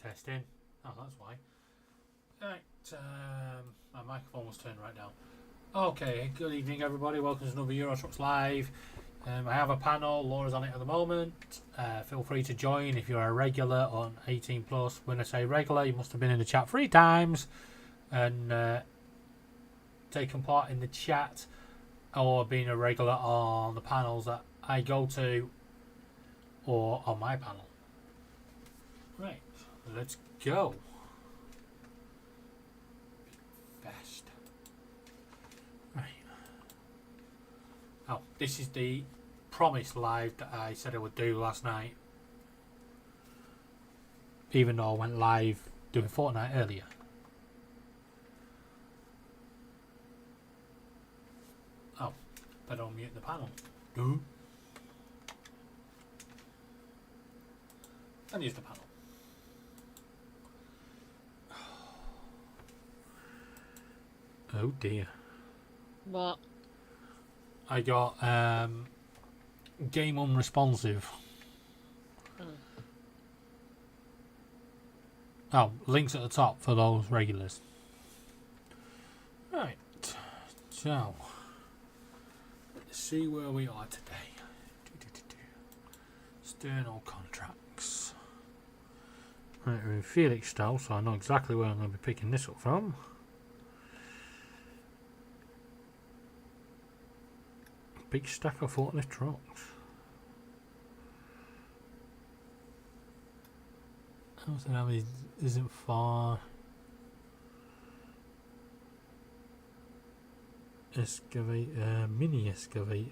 Testing. Oh, that's why. Right, my microphone was turned right down. Okay, good evening everybody. Welcome to another Euro Trucks Live. I have a panel. Laura's on it at the moment. Feel free to join if you're a regular on 18 plus. When I say regular, you must have been in the chat 3 times and taken part in the chat or being a regular on the panels that I go to or on my panel. Right, let's go. Fast. Right. Oh, this is the promised live that I said I would do last night. Even though I went live doing Fortnite earlier. Oh, better unmute the panel. And use the panel. Oh dear. What? I got game unresponsive. Oh, links at the top for those regulars. Right. So, let's see where we are today. External contracts. Right, we're in Felix style, so I know exactly where I'm going to be picking this up from. Big stack of forklift trucks. That isn't far. Excavator, mini excavator.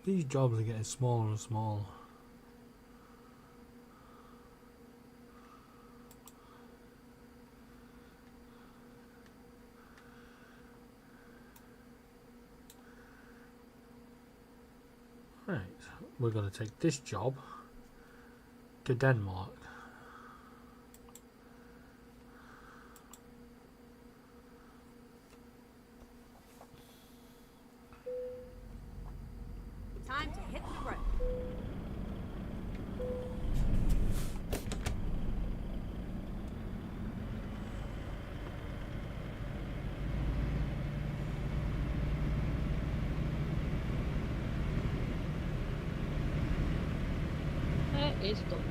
These jobs are getting smaller and smaller. Right, we're going to take this job to Denmark. Time to hit the road. That is done.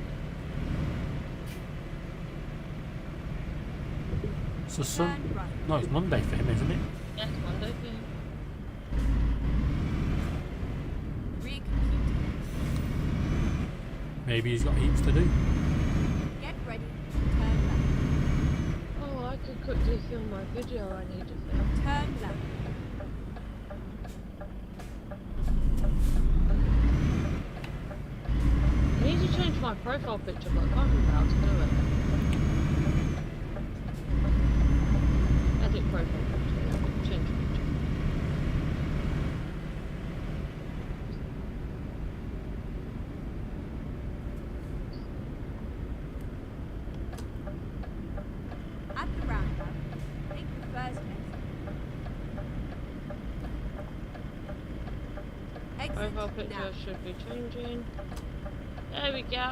So Turn right. no, it's Monday for him, isn't it? Yeah, it's Monday for you. Recompute. Maybe he's got heaps to do. Get ready. Turn left. Oh, I could quickly film my video I need to film. Turn left. I need to change my profile picture, but I can't remember how to do it. Edit profile picture, yeah, change picture. At the roundabout, take the first exit. Profile Exit picture now. should be changing. There we go.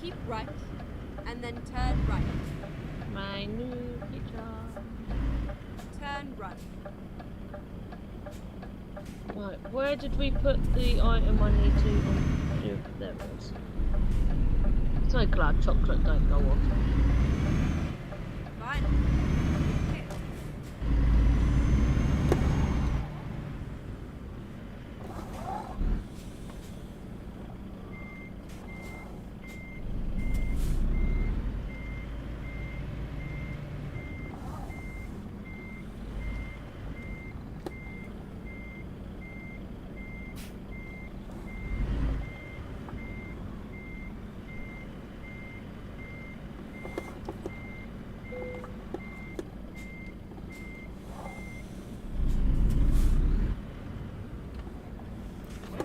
Keep right, and then turn right. My new picture. Turn right. Right, where did we put the item I need to do? There it was. So glad chocolate don't go off. Fine. Hit.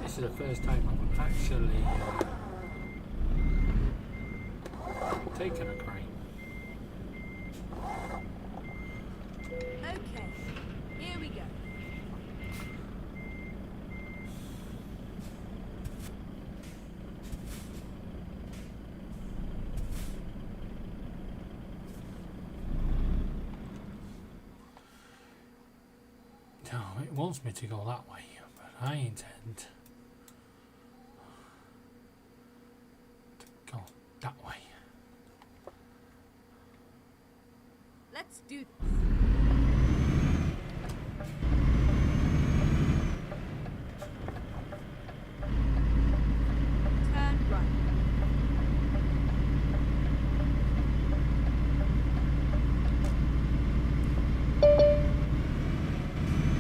This is the first time I've actually taken a crane. No, it wants me to go that way, but I intend to go that way. Let's do this. Turn right.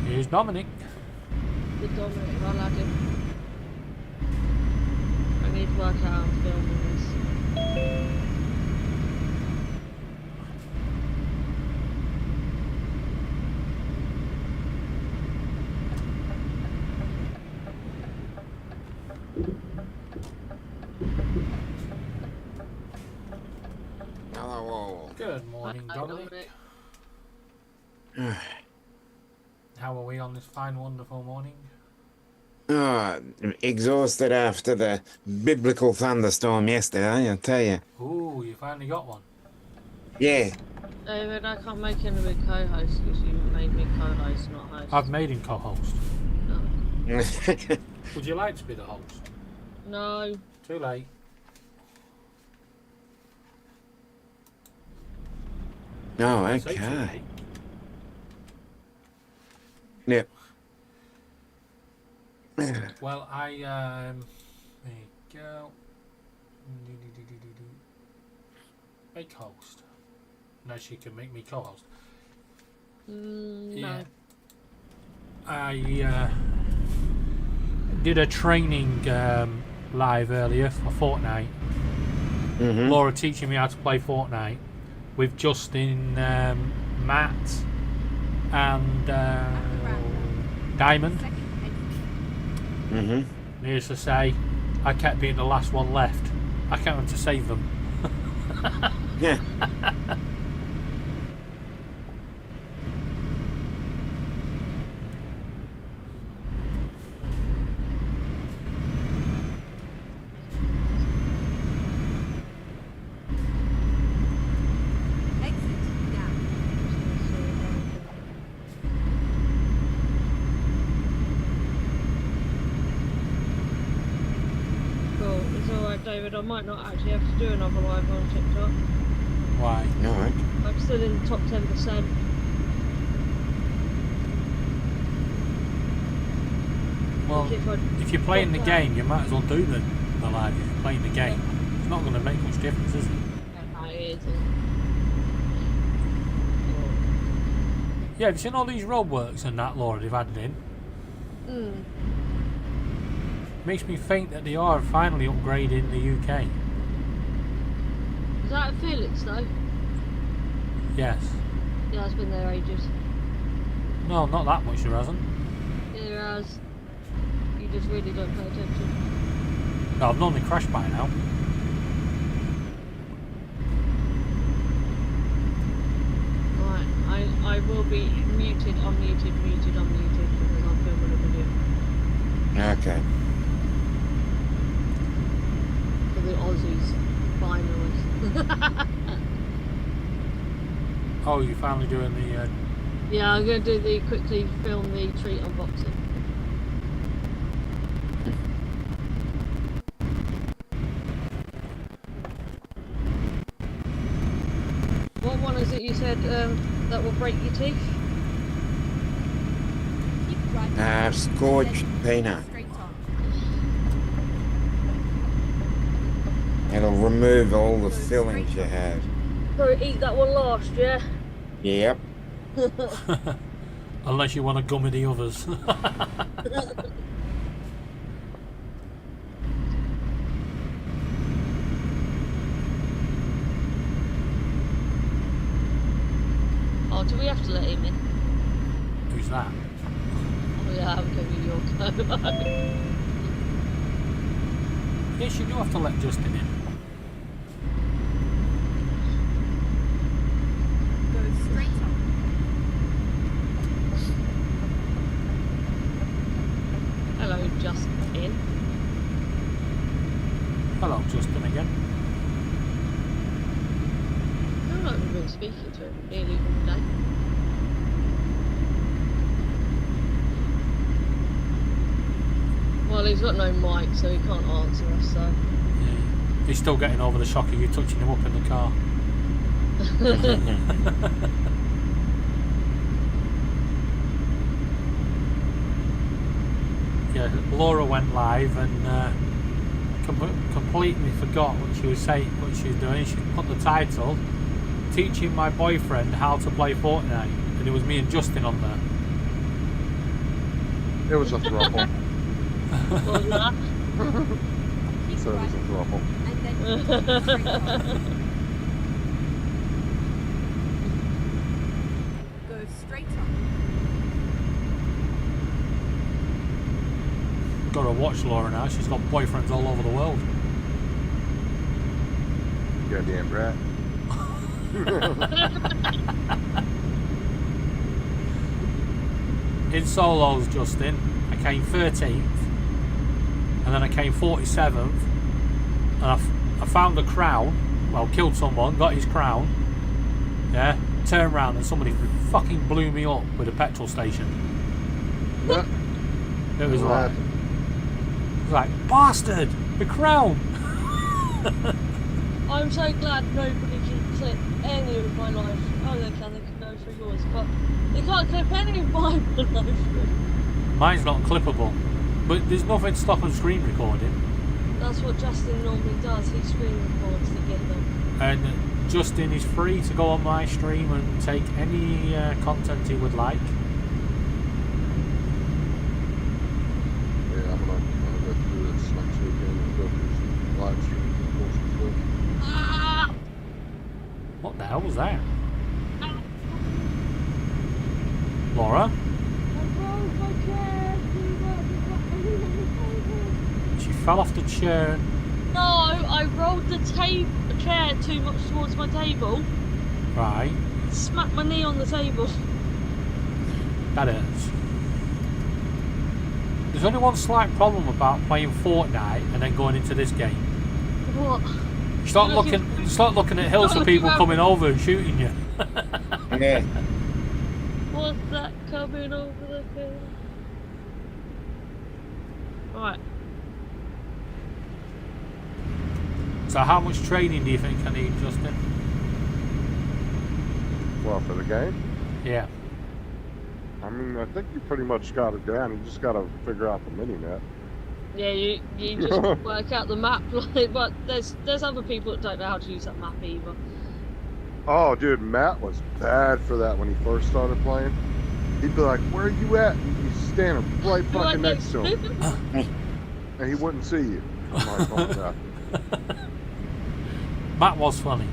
Here's Dominic. The Dominic, I'll add him. I need to work out how I'm filming this. Hello all. Good morning, Hi, Dominic. How are we on this fine, wonderful morning? Exhausted after the biblical thunderstorm yesterday, I tell you. Ooh, you finally got one. Yeah. David, I can't make him a big co-host because you made me co-host, not host. I've made him co-host. No. Would you like to be the host? No. Too late. Oh, I say too okay. late. Yep. Well, there you go. Make host. No, she can make me co-host. No. I did a training live earlier for Fortnite. Mm-hmm. Laura teaching me how to play Fortnite with Justin, Matt, and Diamond. Second exit. Mm-hmm. Needless to say, I kept being the last one left. I can't have to save them. Yeah. Exit now. Cool. It's alright, David. I might not actually have to do another live on TikTok. Why? All right. I'm still in the top 10%. Well, if you're playing the game, you might as well do the live. If you're playing the game, it's not going to make much difference, is it? Yeah, have you seen all these roadworks and that, Laura, they've added in? Makes me think that they are finally upgrading the UK. Is that Felix though? Yes. Yeah, it's been there ages. No, not that much, there hasn't. Yeah, it has. You just really don't pay attention. No, I've normally crashed by now. Right, I will be muted, unmuted, muted, unmuted because I'm filming a video Okay. for the Aussies. Finally. Oh, you're finally doing the... Yeah, I'm going to do quickly film the treat unboxing. What one is it you said that will break your teeth? Keep right. Scorched peanut. Straight on. It'll remove all the fillings you have. So eat that one last, yeah? Yep. Unless you want to gummy the others. Oh, do we have to let him in? Who's that? Oh yeah, I'm going to your co. Yes, you do have to let Justin in. Go straight on. Hello, Justin. Hello, Justin again. I've not even been speaking to him nearly all day. he's got no mic, so he can't answer us, so... Yeah. He's still getting over the shock of you touching him up in the car. Yeah, Laura went live and completely forgot what she was saying, what she was doing. She put the title, "Teaching my boyfriend how to play Fortnite," and it was me and Justin on there. It was a throuple. What was that? Keep So it was right, a throuple. and then continue straight on. Go straight on. Got to watch Laura now. She's got boyfriends all over the world. Goddamn rat. In solos, Justin, I came 13th, and then I came 47th, and I found a crown. Well, killed someone, got his crown. Yeah, turned around and somebody fucking blew me up with a petrol station. What? It was What? like bastard, the crown. I'm so glad nobody can clip any of my life. Oh, they can go through yours, but they can't clip any of my life. Mine's not clippable, but there's nothing stopping screen recording. That's what Justin normally does. He screen records to get them. And Justin is free to go on my stream and take any content he would like. Yeah, I'm gonna go through this next weekend and go through some live streams and post some stuff. Ah! What the hell was that? Laura? She fell off the chair. No, I rolled the chair too much towards my table. Right, Smacked my knee on the table. that hurts. There's only one slight problem about playing Fortnite and then going into this game. What? You start looking at hills of people coming over and shooting you. Yeah. What's that coming over the hill? Right. So how much training do you think I need, Justin? Well, for the game, Yeah. I mean, I think you pretty much got it down. You just got to figure out the mini-map. Yeah, you just work out the map, like, but there's other people that don't know how to use that map either. Oh, dude, Matt was bad for that when he first started playing. He'd be like, "Where are you at?" And he's standing right You're fucking like, next to him, and he wouldn't see you. I'm like, "Oh, God." Matt was funny.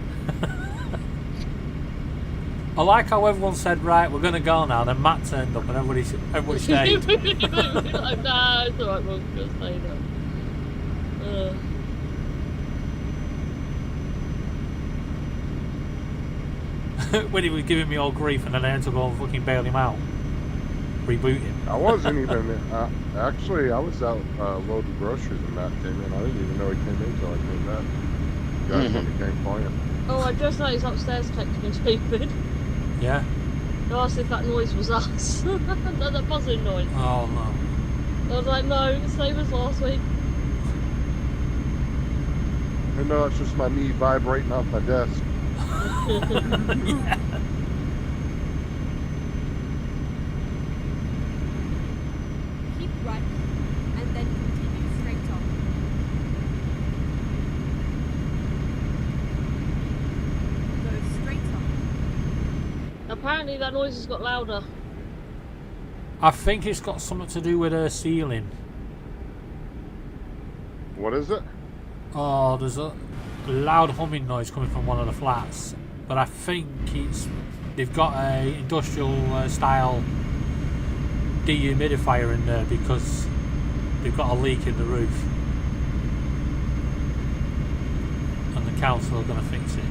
I like how everyone said, right, we're going to go now, then Matt turned up and everybody stayed. Like, nah, it's alright, we'll just stay there. When he was giving me all grief and then I had to go and fucking bail him out. Reboot him. I wasn't even. Actually, I was out loading groceries when Matt came in. I didn't even know he came in until I came back. You guys when he came playing. Oh, I just noticed upstairs texting stupid. Yeah? I asked if that noise was us. that buzzing noise. Oh no. I was like, no, same as last week. And no, it's just my knee vibrating off my desk. Yeah. Keep right, and then continue straight on. Go straight on. Apparently that noise has got louder. I think it's got something to do with her ceiling. What is it? Oh, there's a loud humming noise coming from one of the flats. But I think they've got a industrial style dehumidifier in there because they've got a leak in the roof. And the council are going to fix it.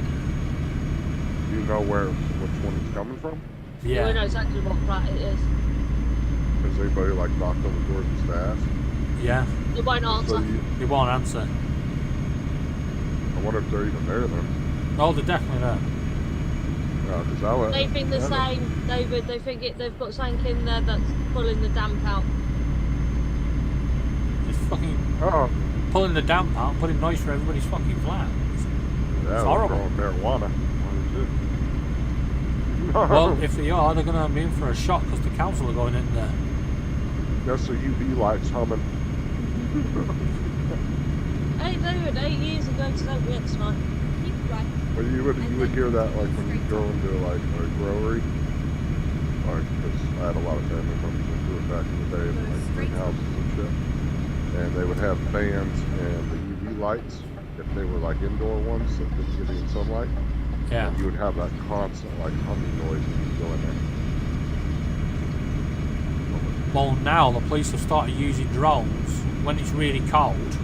Do you know which one it's coming from? Yeah. We know exactly what flat it is. Has anybody like knocked on the door just to ask? Yeah. They won't answer. They won't answer. I wonder if they're even there then. Oh, they're definitely there. Because I would. They think the same, David. They think they've got something in there that's pulling the damp out. There's fucking Oh, pulling the damp out, putting noise for everybody's fucking flat. yeah, horrible. Growing marijuana. What is it? Well, if they are, they're going to be in for a shock because the council are going in there. That's the UV lights humming. Hey David, 8 years ago today we had tonight. Keep right. Well, you would hear that like when you go into like a growery, like because I had a lot of family members that do it back in the day, in like greenhouses and shit, and they would have fans and the UV lights if they were like indoor ones that didn't get any sunlight. Yeah. And you would have that constant like humming noise when you go in there. Well, now the police have started using drones when it's really cold.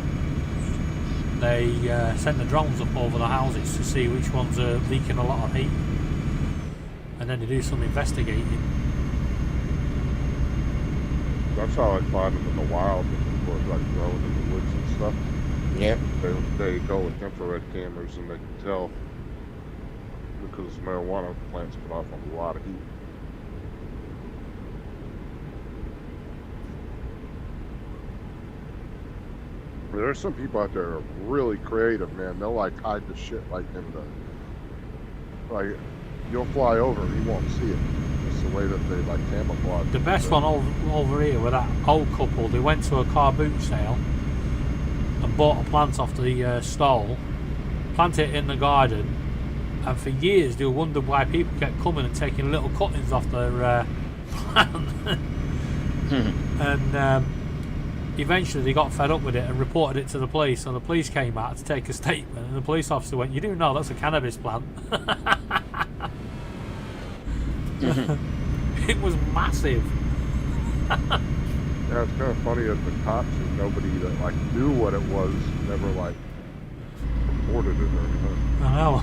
They send the drones up over the houses to see which ones are leaking a lot of heat, and then they do some investigating. That's how I find them in the wild, of course, like growing in the woods and stuff. Yep. They go with infrared cameras and they can tell because marijuana plants put off a lot of heat. There's some people out there who are really creative, man. They'll like hide the shit like in the, like you'll fly over and you won't see it. It's the way that they like camouflage. The best one over here with that old couple, they went to a car boot sale and bought a plant off the stall, planted it in the garden, and for years they wondered why people kept coming and taking little cuttings off their plant. And eventually they got fed up with it and reported it to the police, and the police came out to take a statement, and the police officer went, "You do know that's a cannabis plant." It was massive. Yeah, it's kind of funny that the cops and nobody that like knew what it was never like reported it or anything. I know.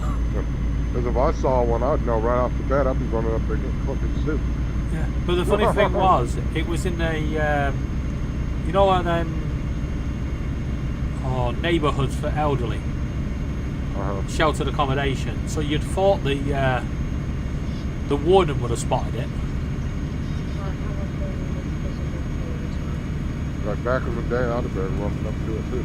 Because if I saw one, I'd know right off the bat. I'd be running up there getting clippings too. Yeah, but the funny thing was, it was in a, you know, what neighbourhoods for elderly, sheltered accommodation. So you'd thought the warden would have spotted it. Like back in the day, I'd have been running up to it too.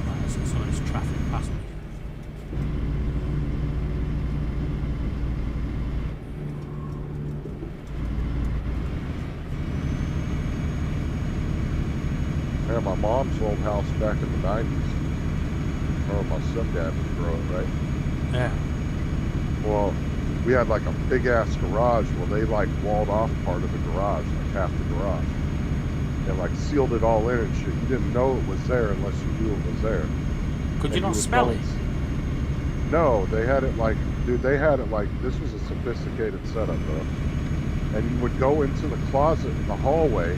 Right, so some of this traffic past me. Yeah, my mom's old house back in the 90s. Oh, my stepdad was growing, right? Yeah. Well, we had like a big ass garage. Well, they like walled off part of the garage, like half the garage, and like sealed it all in and shit. You didn't know it was there unless you knew it was there. Could you And not would smell go it? No, they had it like, dude, they had it like, this was a sophisticated setup, bro. And you would go into the closet in the hallway,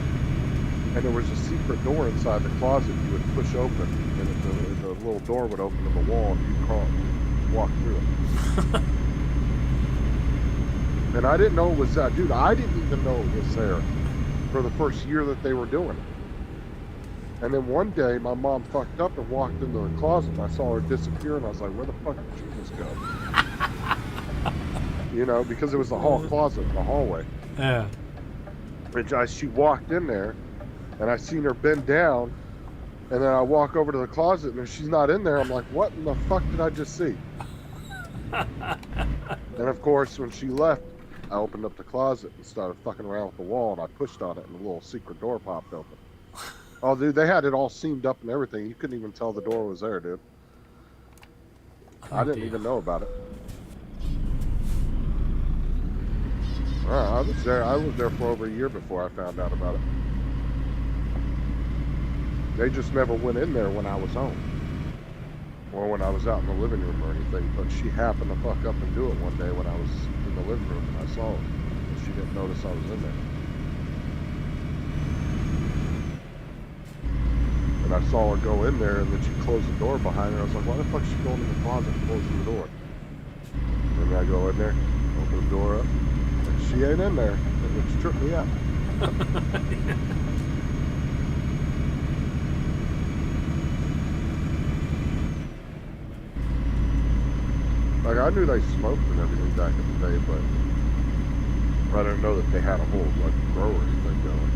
and there was a secret door inside the closet you would push open, and the little door would open to the wall, and you'd walk through it. And I didn't know it was that. Dude, I didn't even know it was there for the first year that they were doing it. And then one day, my mom fucked up and walked into the closet, and I saw her disappear, and I was like, where the fuck did she just go? You know, because it was the hall closet in the hallway. Yeah. And she walked in there, and I seen her bend down, and then I walk over to the closet, and if she's not in there, I'm like, what in the fuck did I just see? And of course, when she left, I opened up the closet and started fucking around with the wall, and I pushed on it, and the little secret door popped open. Oh, dude, they had it all seamed up and everything. You couldn't even tell the door was there, dude. I didn't even know about it. I was there. I lived there for over a year before I found out about it. They just never went in there when I was home, or when I was out in the living room or anything. But she happened to fuck up and do it one day when I was in the living room, and I saw it. And she didn't notice I was in there. And I saw her go in there, and then she closed the door behind her. I was like, why the fuck is she going in the closet and closing the door? And I go in there, open the door up, and she ain't in there. And it tripped me out. Like, I knew they smoked and everything back in the day, but I didn't know that they had a whole like grow or anything going.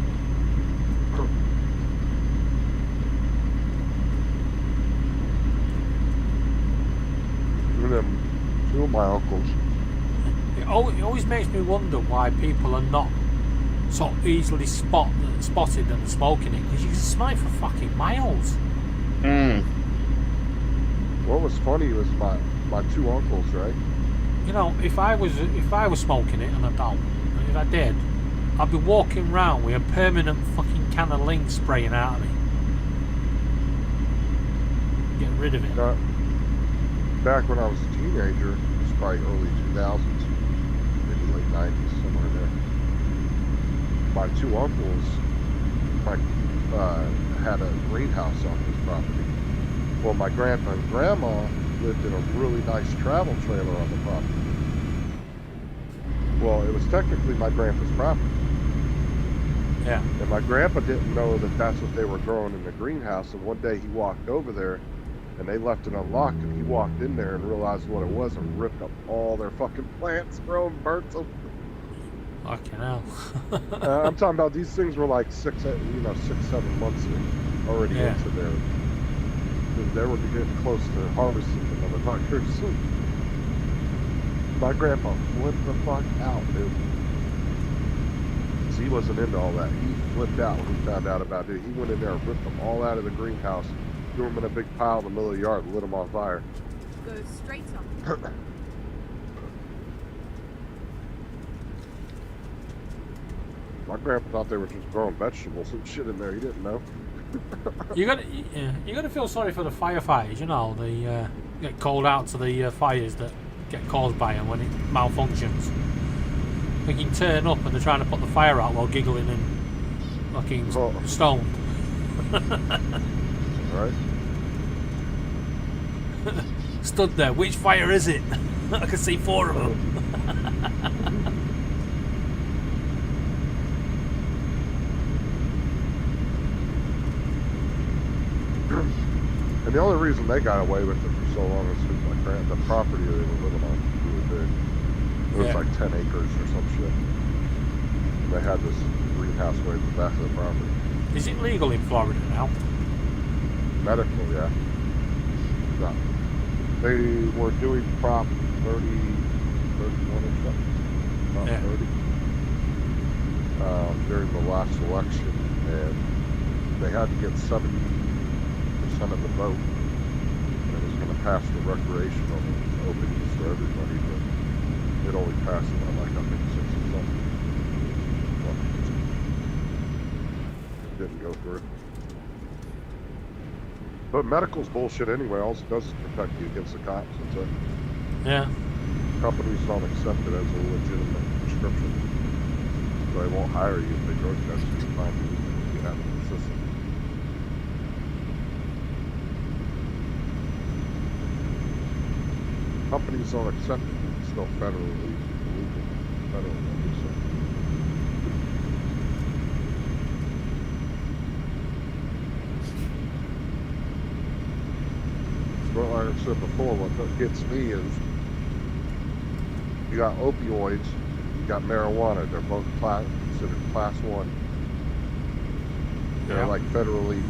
And then two of my uncles. It always makes me wonder why people are not so easily spotted and smoking it, because you can smell it for fucking miles. What was funny was my two uncles, right? You know, if I was smoking it, and I don't, and if I did, I'd be walking around with a permanent fucking can of link spraying out of me. Get rid of it. Back when I was a teenager, it was probably early 2000s, maybe late 90s, somewhere there. My two uncles had a greenhouse on his property. Well, my grandpa and grandma lived in a really nice travel trailer on the property. Well, it was technically my grandpa's property. Yeah. And my grandpa didn't know that that's what they were growing in the greenhouse. And one day he walked over there and they left it unlocked, and he walked in there and realized what it was and ripped up all their fucking plants, bro, and burnt them. Fucking hell. I'm talking about these things were like 6-7 months already Yeah. into their. They were getting close to harvesting the motherfuckers. My grandpa flipped the fuck out, dude. He wasn't into all that. He flipped out when he found out about it. He went in there and ripped them all out of the greenhouse, threw them in a big pile in the middle of the yard, and lit them on fire. Go straight up. My grandpa thought they were just growing vegetables and shit in there. He didn't know. You gotta feel sorry for the firefighters. You know, they get called out to the fires that get caused by them when it malfunctions. They can turn up and they're trying to put the fire out while giggling and fucking stoned. Right? Stood there. Which fire is it? I can see 4 of them. And the only reason they got away with it for so long is because the property they were living on was really big. It was like 10 acres or some shit. And they had this greenhouse way at the back of the property. Is it legal in Florida now? Medical, yeah. No. They were doing Prop 30, 31 or something. Prop 30. During the last election, and they had to get 70% of the vote, and it was going to pass the recreational open use for everybody, but it only passed it on like I think 6 or something. It didn't go through. But medical's bullshit anyway. All it does is protect you against the cops. That's it. Yeah. Companies don't accept it as a legitimate prescription, so they won't hire you if they drug test you and find you have it in the system. Companies don't accept it. It's still federally illegal. Federally illegal. But like I said before, what gets me is you got opioids, you got marijuana. They're both considered class 1. They're like federally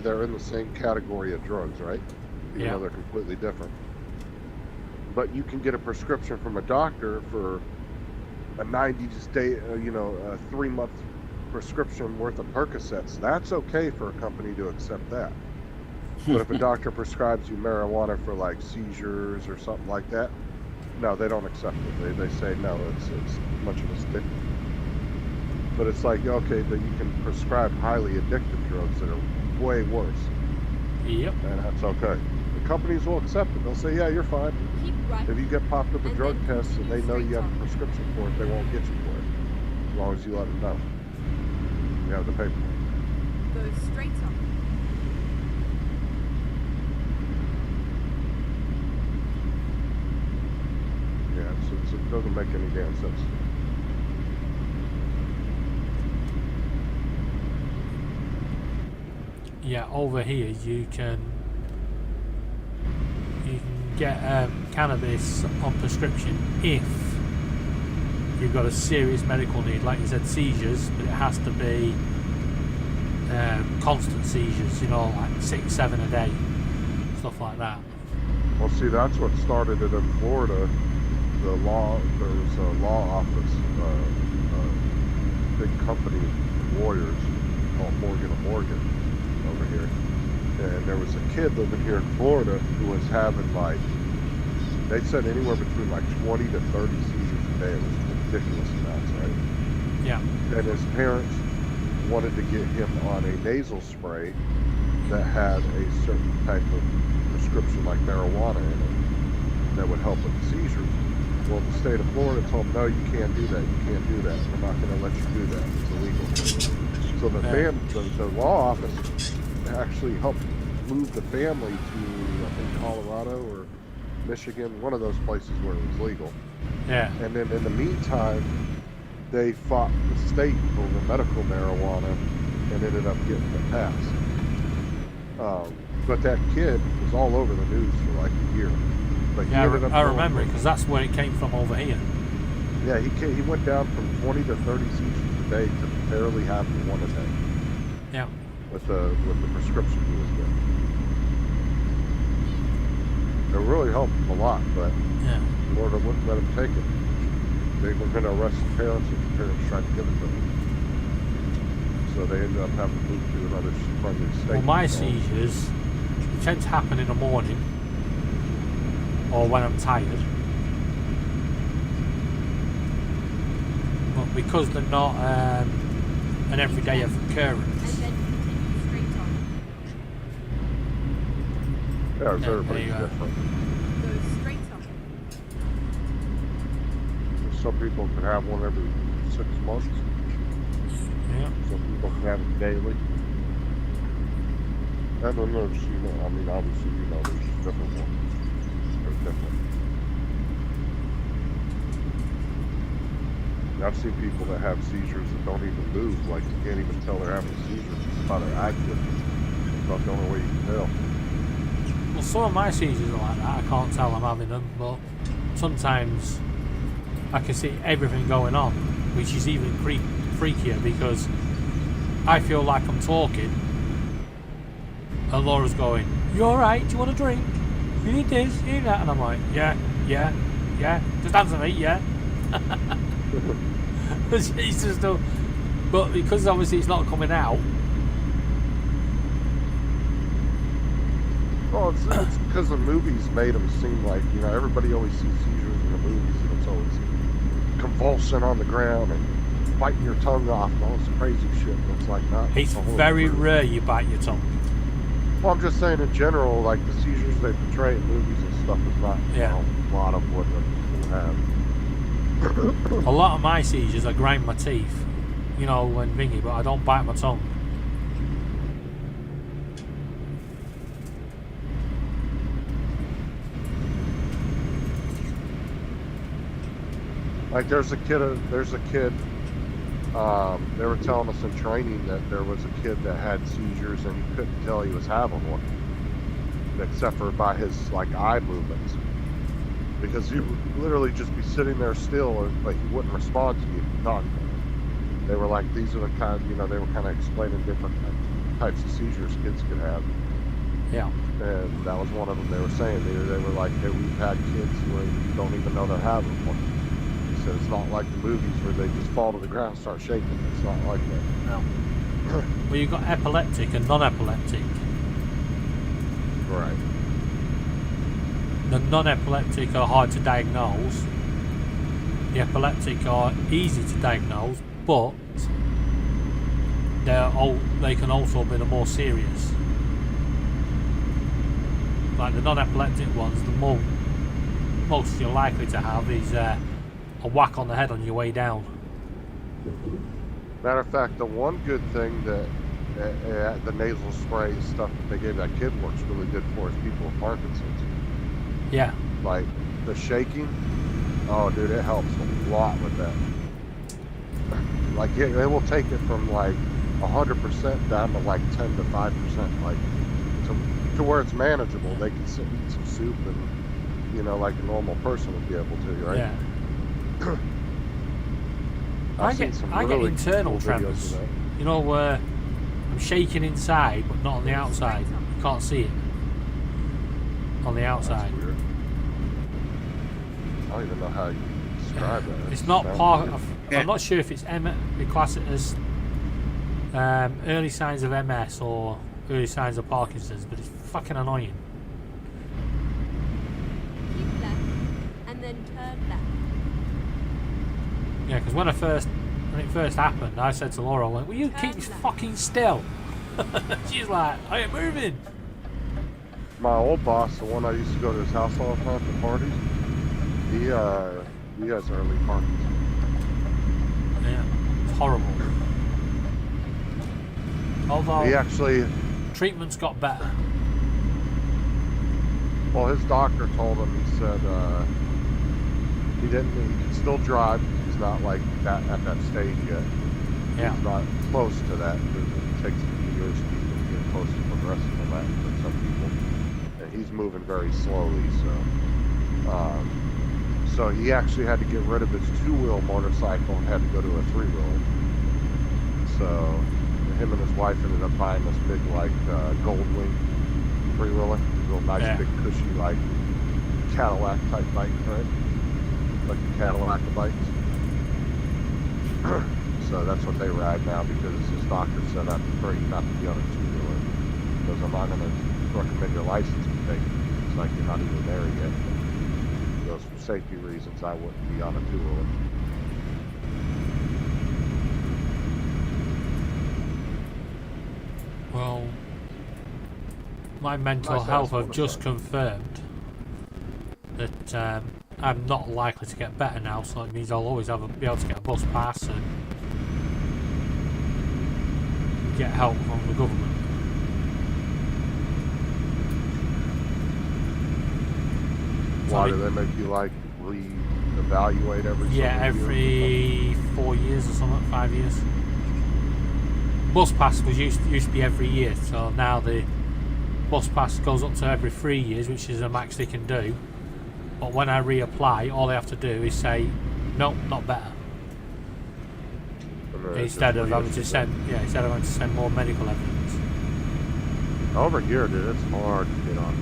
they're in the same category of drugs, right? Even though they're completely different. But you can get a prescription from a doctor for a 90-day, a 3-month prescription worth of Percocets. That's okay for a company to accept that. But if a doctor prescribes you marijuana for like seizures or something like that, no, they don't accept it. They say no, it's much of a stick. But it's like, okay, but you can prescribe highly addictive drugs that are way worse. Yep. And that's okay. The companies will accept it. They'll say, yeah, you're fine. Keep right. If you get popped with a And drug then test and they know you have a continue prescription for it, they won't get you for it. As long as you let them know. You have the paperwork. Go straight up. Yeah, it doesn't make any damn sense. Yeah, over here you can get cannabis on prescription if you've got a serious medical need, like you said, seizures, but it has to be constant seizures, you know, like 6, 7 a day, stuff like that. Well, see, that's what started it in Florida. There was a law office, big company of lawyers called Morgan & Morgan over here. And there was a kid living here in Florida who was having they said anywhere between 20 to 30 seizures a day. It was ridiculous amounts, right? Yeah. And his parents wanted to get him on a nasal spray that had a certain type of prescription like marijuana in it that would help with the seizures. Well, the state of Florida told him, no, you can't do that. You can't do that. We're not going to let you do that. It's illegal. So the law office actually helped move the family to, I think, Colorado or Michigan, one of those places where it was legal. Yeah. And then in the meantime, they fought the state over medical marijuana and ended up getting it passed. But that kid was all over the news for a year. But Yeah, I remember it because that's where it came from over here. Yeah, he went down from 20 to 30 seizures a day to barely having one a day. Yeah. With the prescription he was getting. It really helped him a lot, but Yeah. Florida wouldn't let him take it. They were going to arrest the parents if the parents tried to give it to them. So they ended up having to move to another friendly state. Well, my seizures tend to happen in the morning or when I'm tired. But because they're not an everyday occurrence. And then continue straight on. Yeah, Yeah, everybody's there you go. different. Go straight on. Some people can have one every 6 months. Yeah. Some people can have it daily. And then there's, obviously, there's different ones. They're different. I've seen people that have seizures that don't even move, you can't even tell they're having seizures. It's about their active. It's about the only way you can tell. Well, some of my seizures are like that. I can't tell I'm having them, but sometimes I can see everything going on, which is even freakier because I feel like I'm talking and Laura's going, "You alright? Do you want a drink? You need this, you need that?" And I'm like, yeah, just answer me, yeah. She's just still, but because obviously it's not coming out. Well, it's because the movies made them seem like, everybody always sees seizures in the movies and it's always convulsion on the ground and biting your tongue off and all this crazy shit. And it's like not. It's very rare you bite your tongue. Well, I'm just saying in general, the seizures they portray in movies and stuff is not a lot of what the people have. A lot of my seizures, I grind my teeth, when thingy, but I don't bite my tongue. There's a kid, they were telling us in training that there was a kid that had seizures and you couldn't tell he was having one, except for by his eye movements, because he would literally just be sitting there still, but he wouldn't respond to you if you talked to him. They were these are the kind, they were kind of explaining different types of seizures kids could have. Yeah. And that was one of them. They were saying they were like, hey, we've had kids where you don't even know they're having one. So it's not like the movies where they just fall to the ground and start shaking. It's not like that. No. Well, you've got epileptic and non-epileptic. Right. The non-epileptic are hard to diagnose. The epileptic are easy to diagnose, but they can also be the more serious. Like the non-epileptic ones, the most you're likely to have is a whack on the head on your way down. Matter of fact, the one good thing that the nasal spray stuff that they gave that kid works really good for is people with Parkinson's. Yeah. Like the shaking, oh dude, it helps a lot with that. They will take it from 100% down to 10 to 5%, to where it's manageable. They can sit and eat some soup and, like a normal person would be able to, right? Yeah. I seen get some I get really internal cool videos tremors. of that. You know where I'm shaking inside, but not on the outside. You can't see it on the outside. That's weird. I don't even know how you describe that. It's not Sounds part weird. of. Yeah. I'm not sure if it's we class it as early signs of MS or early signs of Parkinson's, but it's fucking annoying. Keep left, and then turn left. Yeah, because when it first happened, I said to Laura, I went, "Will you keep fucking still?" She's like, "I ain't moving." My old boss, the one I used to go to his house all the time for parties, he has early Parkinson's. Yeah, it's horrible. Although He actually, treatment's got better. well, his doctor told him, he said he can still drive. He's not like that at that stage yet. Yeah. He's not close to that. It takes a few years to even get close to progressing on that for some people. And he's moving very slowly, so he actually had to get rid of his two-wheel motorcycle and had to go to a three-wheeler. So him and his wife ended up buying this big gold wing three-wheeler, real nice, Yeah. big, cushy, like Cadillac type bike, right? Like the Cadillac of bikes. So that's what they ride now because his doctor said, "I prefer you not to be on a two-wheeler because I'm not going to recommend your license be taken. It's like you're not even there yet." He goes, "For safety reasons, I wouldn't be on a two-wheeler." Well, my mental Nice health ass have just motorcycle. confirmed that I'm not likely to get better now, so it means I'll always be able to get a bus pass and get help from the government. Why So do they make you like re-evaluate every? yeah, several years? every 4 years or something, 5 years. Bus pass was used to be every year, so now the bus pass goes up to every 3 years, which is the max they can do. But when I reapply, all they have to do is say, "Nope, not better." And then it Instead just of having to reissues instead of having to send more medical evidence. it. Over here, dude, it's hard to get on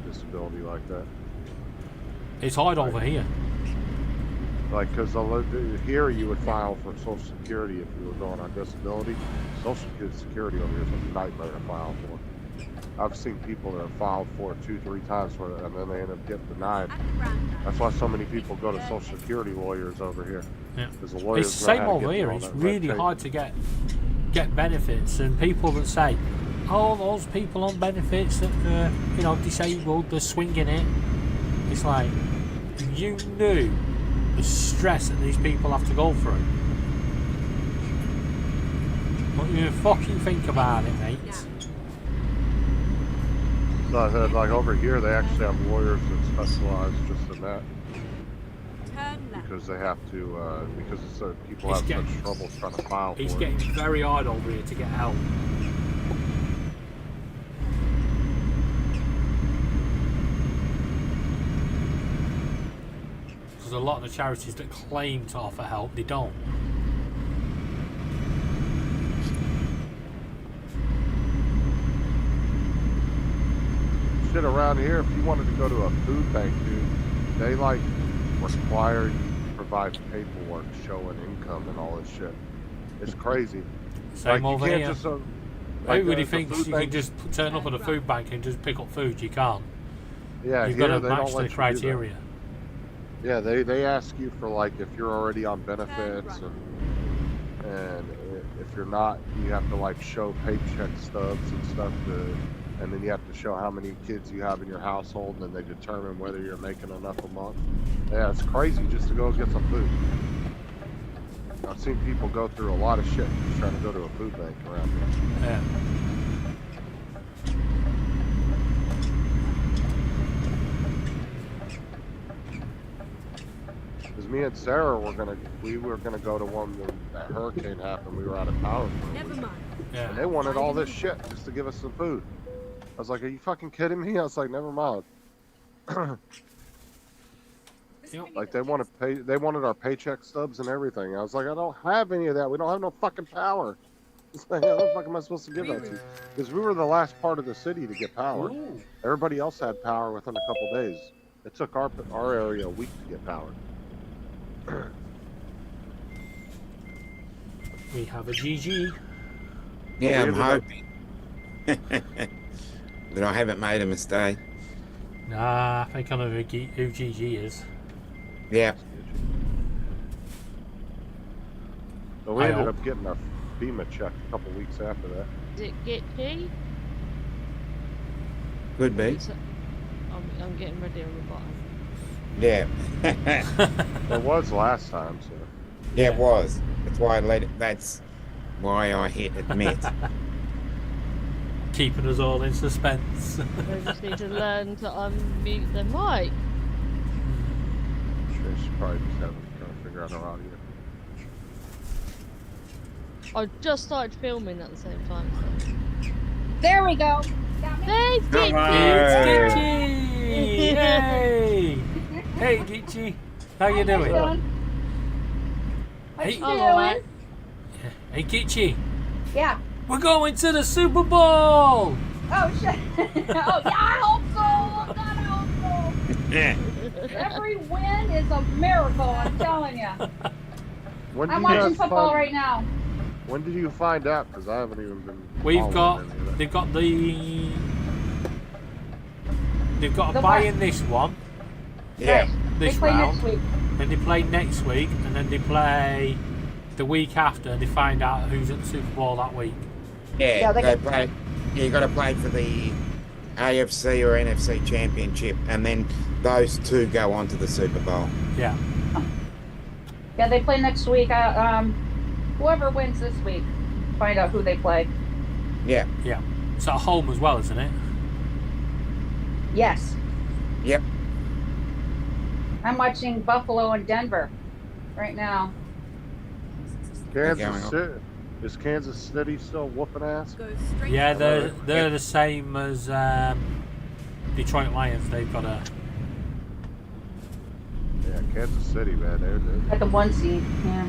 disability like that. It's hard over here. Like, because here you would file for Social Security if you were going on disability. Social Security over here is a nightmare to file for. I've seen people that have filed for it 2-3 times for it, and then they end up getting denied. At the roundabout. That's why so many people go to Social Security lawyers over here. Yeah. Because the lawyers It's the know same how to over get here. through all It's that red really tape. hard to get benefits, and people that say, "Oh, those people on benefits that disabled, they're swinging it." It's like, you knew the stress that these people have to go through. But you fucking think about it, mate. So I heard, like, over here, they actually have lawyers that specialize just in that. Turn left. Because they have to, because people It's have getting- such trouble trying to file for It's it. getting very hard over here to get help. Because a lot of the charities that claim to offer help, they don't. Shit around here, if you wanted to go to a food bank, dude, they like require you to provide paperwork showing income and all this shit. It's crazy. Same like, over you can't here. just, Everybody the thinks food you can bank- just turn up at a food bank and just pick up food. You can't. Yeah, You've here got to they match don't the let you do that. criteria. Yeah, they ask you for like if you're already on benefits and if you're not, you have to like show paycheck stubs and stuff and then you have to show how many kids you have in your household, and then they determine whether you're making enough a month. Yeah, it's crazy just to go get some food. I've seen people go through a lot of shit just trying to go to a food bank around here. Yeah. Because me and Sarah were gonna go to one when that hurricane happened. We were out of power for a Never week. mind. Yeah. And they wanted all this shit just to give us some food. I was like, "Are you fucking kidding me?" I was like, "Never mind." The Yep. Like they wanted our paycheck stubs and everything. I was like, I don't have any of that. We don't have no fucking power. It's like, how the fuck am I supposed to give that to you? Because we were the last part of the city to get power. Ooh. Everybody else had power within a couple days. It took our area a week to get power. We have a GG. Yeah, I'm We ended up- hoping that I haven't made a mistake. Nah, I think I know who GG is. Yeah. So we I ended hope. up getting our FEMA check a couple weeks after that. Did it get key? Could be. I'm getting ready on the bottom. Yeah. It was last time, so. Yeah, it was. That's why I let it. That's why I hit admit. Keeping us all in suspense. They just need to learn to unmute their mic. Sure, she probably just trying to figure out her audio. I just started filming at the same time. So. There we go. Got me. There's Come on. It's Gitchy! Gitchy! Hey! Hey, Gitchy. How you doing? Hey, Hello, man. hey, Gitchy. Yeah. We're going to the Super Bowl! Oh shit. Oh yeah, I hope so. Oh, God, I hope Yeah. so. Every win is a miracle. I'm telling you. When did I'm you guys watching football find- right now. When did you find out? Because I haven't even been. We've following got, any of that. they've got a The buy what? in this one, Yeah. this They play round. next week. Then they play next week, and then they play the week after, and they find out who's at the Super Bowl that week. Yeah. Yeah, they They play. Yeah, you got to play for the AFC or NFC Championship, and then those two go on to the Super Bowl. Yeah. Yeah, they play next week. Whoever wins this week, find out who they play. Yeah. It's at home as well, isn't it? Yes. Yep. I'm watching Buffalo and Denver right now. going Kansas on. City. Is Kansas City still whooping ass? Go straight. Yeah, they're Yeah. the same as Detroit Lions. They've got a Yeah, Kansas City, man. At the 1 seed. Yeah.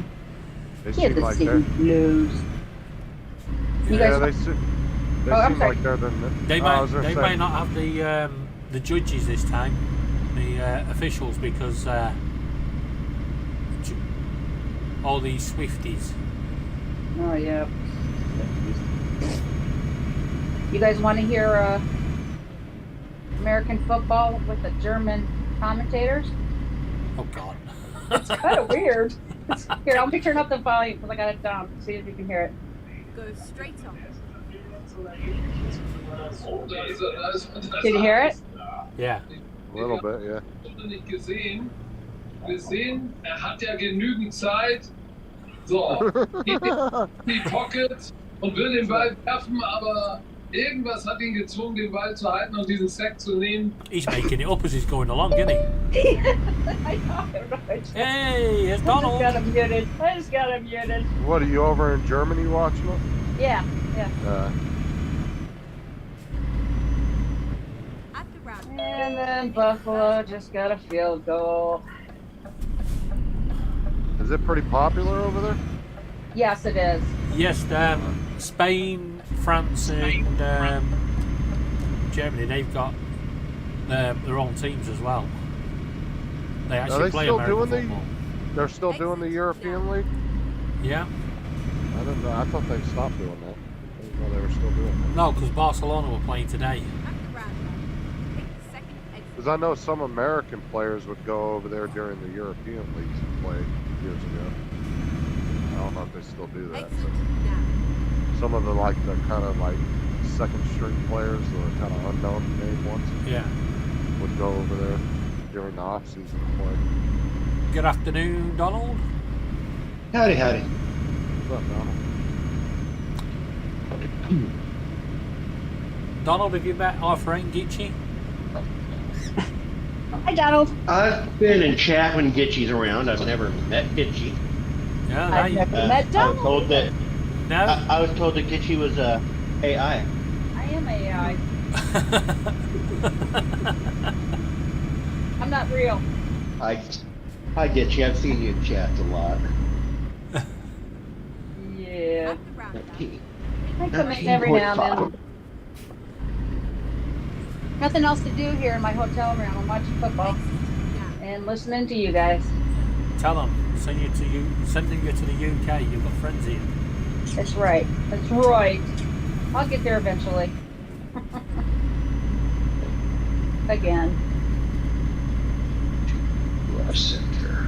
They Yeah, seem the like seed they're. blues. You Yeah, guys. they seem Oh, I'm sorry. like they're the. They I might was gonna they say, might not have the judges this time, the officials, because all these Swifties. Oh yeah. You guys want to hear American football with the German commentators? Oh God. It's kind of weird. Here, let me turn up the volume because I got it down. See if you can hear it. Go straight on. Did you hear it? Yeah. A little bit, yeah. Nicht gesehen. Wir sehen, hat ja genügend Zeit. So, geht in die Pocket und will den Ball werfen, aber irgendwas hat ihn gezwungen, den Ball zu halten und diesen Sack zu nehmen. He's making it up as he's going along, isn't he? I know, right? Hey, it's I just Donald. got him muted. I just got him muted. What are you over in Germany watching it? Yeah, yeah. At the round. And then Buffalo just got a field goal. Is it pretty popular over there? Yes, it is. Yes, Spain, France, and Germany. They've got their own teams as well. They actually they play still American doing the- football. They're still doing the European League? Yeah. I don't know. I thought they stopped doing that. I didn't know they were still doing that. No, because Barcelona were playing today. At the round. Take the second exit. Because I know some American players would go over there during the European leagues and play years ago. I don't know if they still do that. Exit But now. some of the kind of second string players, the kind of unknown name ones, Yeah. would go over there during the off season to play. Good afternoon, Donald. Howdy, howdy. What's up, Donald? Donald, have you met our friend Gitchy? Hi, Donald. I've been in chat when Gitchy's around. I've never met Gitchy. Yeah, now I've you, never met I was Donald. told that now. I was told that Gitchy was AI. I am AI. I'm not real. I get you. I've seen you in chats a lot. Yeah. At the roundabout, I come in every now and then. Nothing else to do here in my hotel room. I'm watching football now. and listening to you guys. Tell them, sending you to the UK. You've got friends here. That's right. That's right. I'll get there eventually. Again. Left center.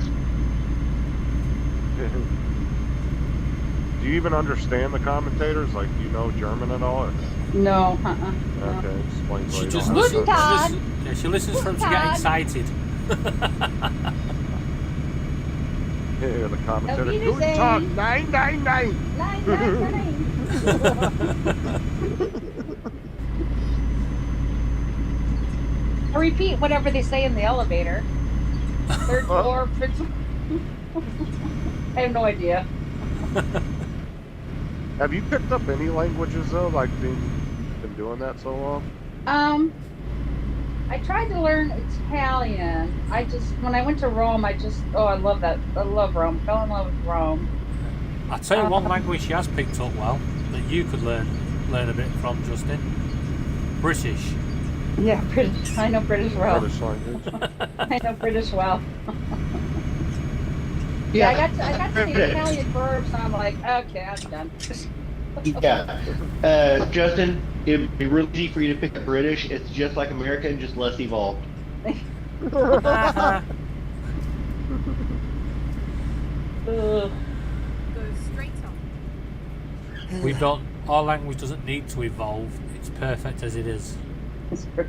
Do you even understand the commentators? Like, do you know German at all? Or? No, no. Okay, explain She why you just don't listens. understand. She listens for him to get excited. Yeah, the commentator. Auf Guten Wiedersehen. Tag. Nein, nein, nein. Nine, nine, nine. I repeat whatever they say in the elevator. Third floor, fifth. I have no idea. Have you picked up any languages though? Like been doing that so long? I tried to learn Italian. When I went to Rome, I love that. I love Rome. Fell in love with Rome. I'll tell you one language she has picked up well that you could learn a bit from, Justin. British. Yeah, British. I know British well. British language. I know British well. Yeah, I got to the Italian verbs, and I'm like, okay, I'm done. Yeah. Justin, it'd be really easy for you to pick up British. It's just like American, just less evolved. Ugh. Go straight on. Our language doesn't need to evolve. It's perfect as it is.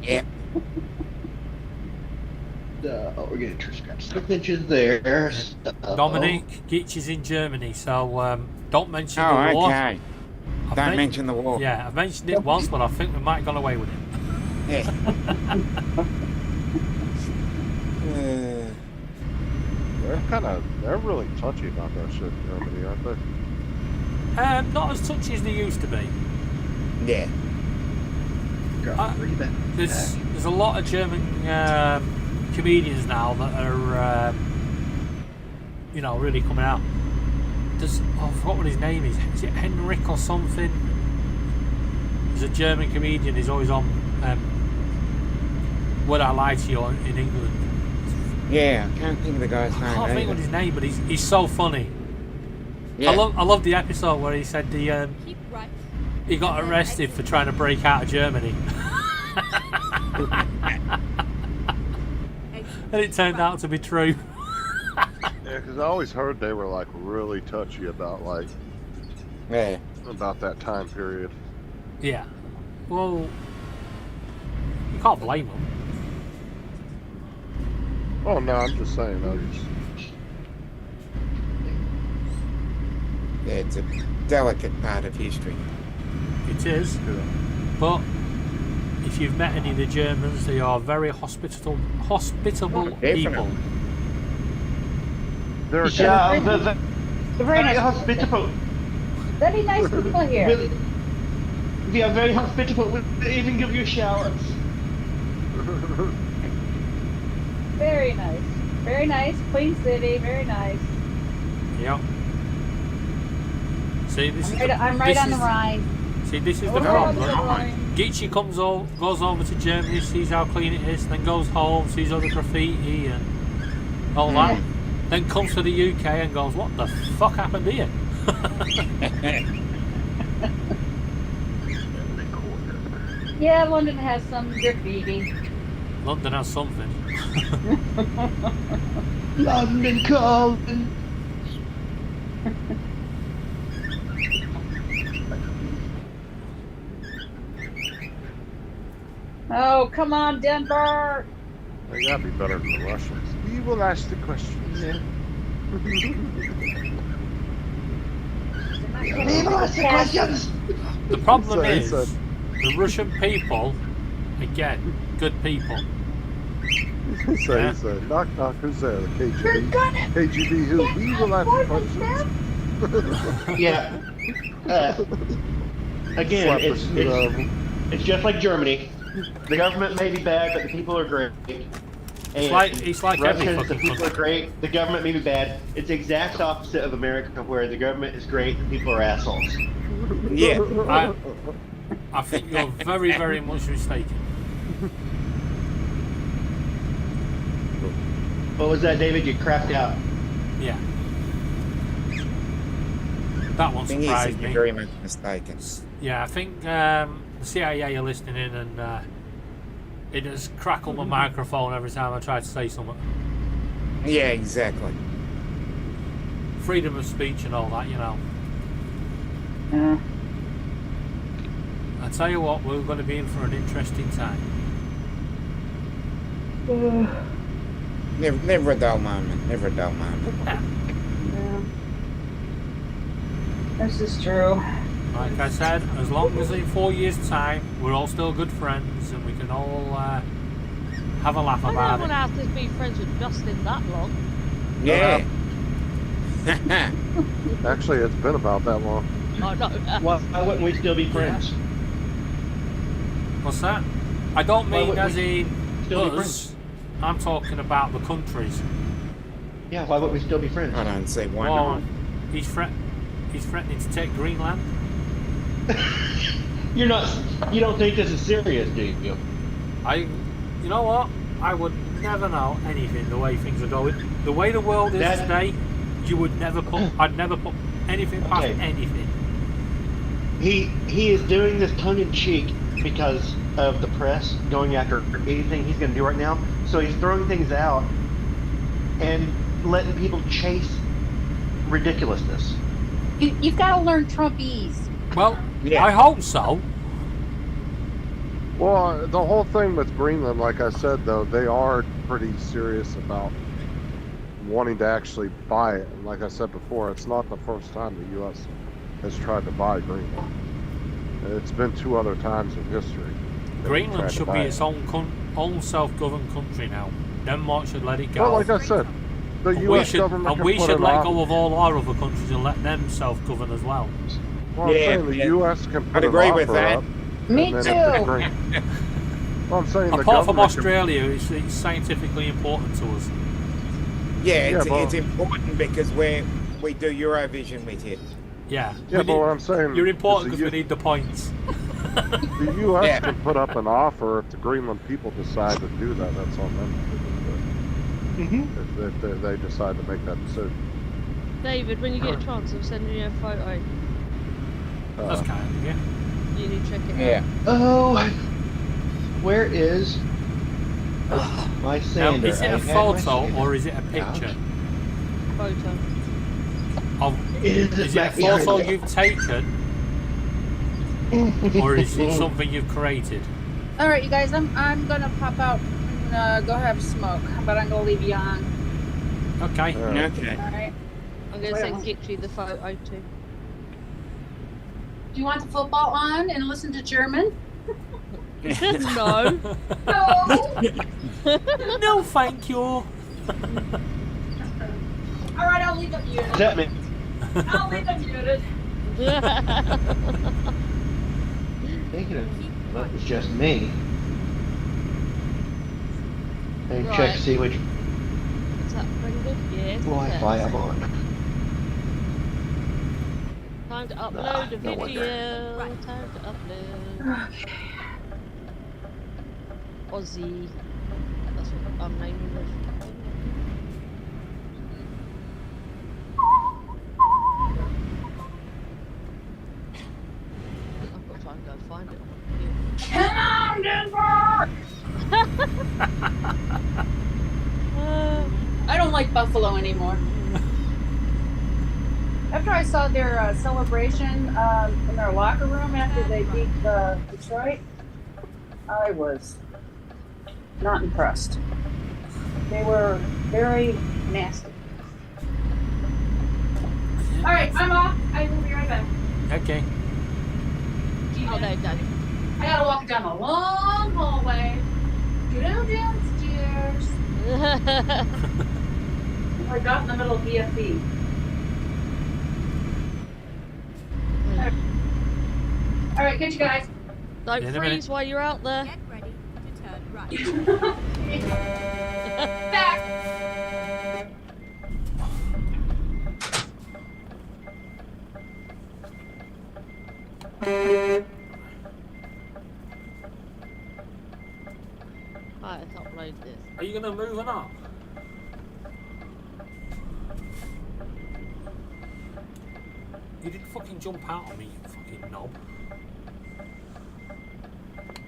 Yeah. We're getting scratch 6 inches there. Dominic, Gitch is in Germany, so don't mention the Oh, war. okay. Don't mention the war. Yeah, I've mentioned it once, but I think we might have gone away with it. Yeah. They're really touchy about that shit in Germany, aren't they? Not as touchy as they used to be. Yeah. There's a lot of German comedians now that are really coming out. I forgot what his name is. Is it Henrik or something? He's a German comedian. He's always on Would I Lie to You in England. Yeah, I can't think of the guy's name. I can't think of his name, but he's so funny. Yeah. I love the episode where he said Keep right. he got arrested for trying to break out of Germany. And it turned out to be true. Yeah, because I always heard they were like really touchy about about that time period. Yeah. Well, you can't blame them. Oh no, I'm just saying. Yeah, it's a delicate part of history. It is. Yeah. But if you've met any of the Germans, they are very hospitable people. They're Yeah, They're very nice. hospitable. Very nice people here. Really, they are very hospitable. They even give you showers. Very nice. Very nice. Queen City. Very nice. Yeah. See, I'm right on the Rhine. See, this is the Right on the problem. Rhine. Gitchy goes over to Germany, sees how clean it is, then goes home, sees all the graffiti and all that. Then comes to the UK and goes, what the fuck happened here? Yeah, London has some graffiti. London has something. London calling. Oh, come on, Denver. They gotta be better than the Russians. We will ask the questions. Yeah. The problem So he is, said- the Russian people, again, good people. So he said, knock knock, who's there? The KGB? KGB who? We will ask the questions. Yeah. Again, Slap the it's shit out of 'em. it's just like Germany. The government may be bad, but the people are great. It's like every Russians, the fucking people are country. great, the government may be bad. It's the exact opposite of America, where the government is great, the people are assholes. Yeah. I think you're very, very much mistaken. What was that, David? You crapped out. Yeah. That one Thing is, surprised you're me. very much mistaken. Yeah, I think the CIA are listening in, and it has crackled my microphone every time I try to say something. Yeah, exactly. Freedom of speech and all that, you know. Yeah. I tell you what, we're going to be in for an interesting time. Never a dull moment. Never a dull moment. Yeah. This is true. Like I said, as long as in 4 years' time we're all still good friends and we can all have a laugh I about don't it. want to have to be friends with Justin that long. Yeah. Actually, it's been about that long. Oh no. Why wouldn't we still be friends? What's that? I don't Why mean would as we in still be us. I'm talking about the countries. Yeah, why would we still be friends? I don't see why Well, not. he's threatening to take Greenland. You don't think this is serious, do you? You know what? I would never know anything the way things are going. The way the world is That- today, I'd never put anything past Okay. anything. He is doing this tongue in cheek because of the press going after anything he's going to do right now. So he's throwing things out and letting people chase ridiculousness. You've got to learn Trumpese. Well, Yeah. I hope so. Well, the whole thing with Greenland, like I said, though, they are pretty serious about wanting to actually buy it. And like I said before, it's not the first time the U.S. has tried to buy Greenland. It's been 2 other times in history. that they've tried Greenland to should buy be it. its own self-governed country now. Denmark should let it go. Well, like I said, the and U.S. government and can we put should an let off- go of all our other countries and let them self-govern as well. Well, I'm Yeah, saying the yeah. U.S. can put I'd an agree with offer that. up, Me and then too. if the Green- Well, I'm saying the Apart from government can- Australia, it's scientifically important to us. Yeah, Yeah, but- it's important because we do Eurovision with you. Yeah. Yeah, we but what I'm saying you're is important the because we need the points. The U.S. Yeah. can put up an offer if the Greenland people decide to do that. That's on them. Mm-hmm. If they decide to make that decision. David, when you get a chance, I'm sending you a photo. That's kind of, yeah. You need to check it Yeah. Oh, where is my Now, sander? is it a I had my photo sander. or is it a picture? out. Photo. Is Is it a back behind photo me? you've taken or is it something you've created? All right, you guys, I'm gonna pop out and go have a smoke, but I'm gonna leave you on. Okay. Okay. All right. I'm going to send Gitchy the photo too. Do you want the football on and listen to German? No. No. No, thank you. All right, I'll leave it muted. Is that me? I'll leave it muted. Thinking of that was just me. Hey, Right. check see which Is that pretty good? Yes. Wi-Fi I'm on. Time to upload Ah, a no wonder. video. Time to upload. Okay. Aussie. That's what I'm naming this. I've got to try and go find it. Come on, Denver! I don't like Buffalo anymore. After I saw their celebration in their locker room after they beat Detroit, I was not impressed. They were very nasty. All right, I'm off. I will be right back. Okay. Oh, there you go. I gotta walk down a long hallway, go downstairs. I got in the middle of BFB. All right, good you guys. Don't In a freeze while you're out there. Get ready to turn right. Back. Right, let's upload this. Are you gonna move or not? You didn't fucking jump out on me, you fucking knob.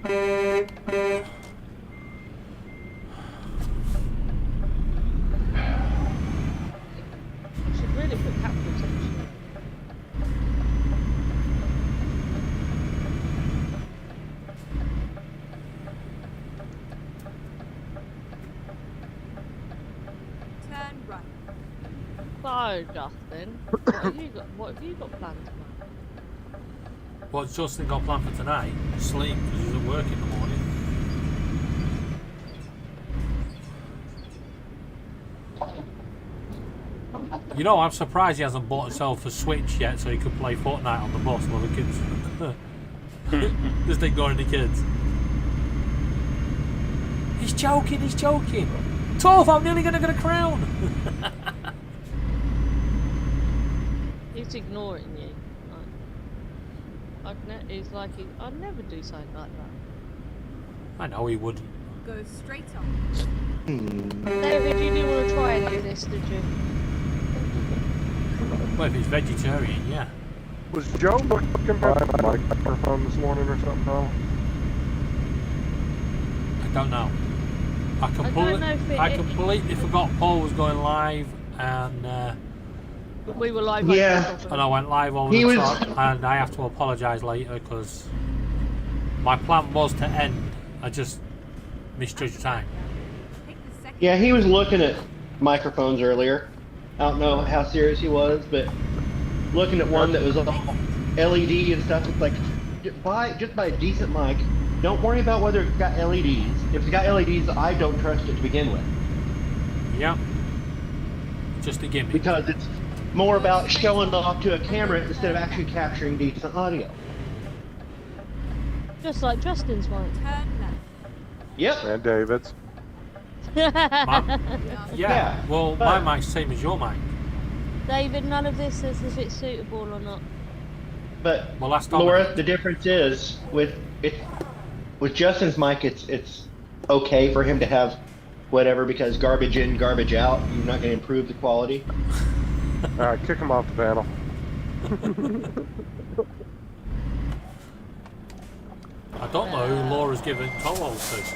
I should really put capitals actually. Turn right. So, Justin, what have you got planned tonight? What's Justin got planned for tonight? Sleep, because he's at work in the morning. You know, I'm surprised he hasn't bought himself a Switch yet so he could play Fortnite on the bus while the kids... Just ignoring the kids. He's joking, he's joking. 12, I'm nearly going to get a crown. He's ignoring you. He's like, I'd never do something like that. I know he wouldn't. Go straight on. David, you didn't want to try any of this, did you? Well, if he's vegetarian, yeah. Was Joe looking by my microphone this morning or something? No? I don't know. I completely forgot Paul was going live, and We were live. Yeah. and I went live over He the was- top, and I have to apologise later because my plan was to end. I just misjudged time. Take the second. Yeah, he was looking at microphones earlier. I don't know how serious he was, but looking at one that was all LED and stuff, it's like, just buy a decent mic. Don't worry about whether it's got LEDs. If it's got LEDs, I don't trust it to begin with. Yeah. Just a gimmick. Because it's more about showing off to a camera instead of actually capturing decent audio. Just like Justin's mic. Turn left. Yep. And David's. Yeah. Well, my mic's the same as your mic. David, none of this says if it's suitable or not. But Well, that's not Laura, the difference is with Justin's mic, it's okay for him to have whatever because garbage in, garbage out. You're not going to improve the quality. Alright, kick him off the panel. I don't know who Laura's given co-host to.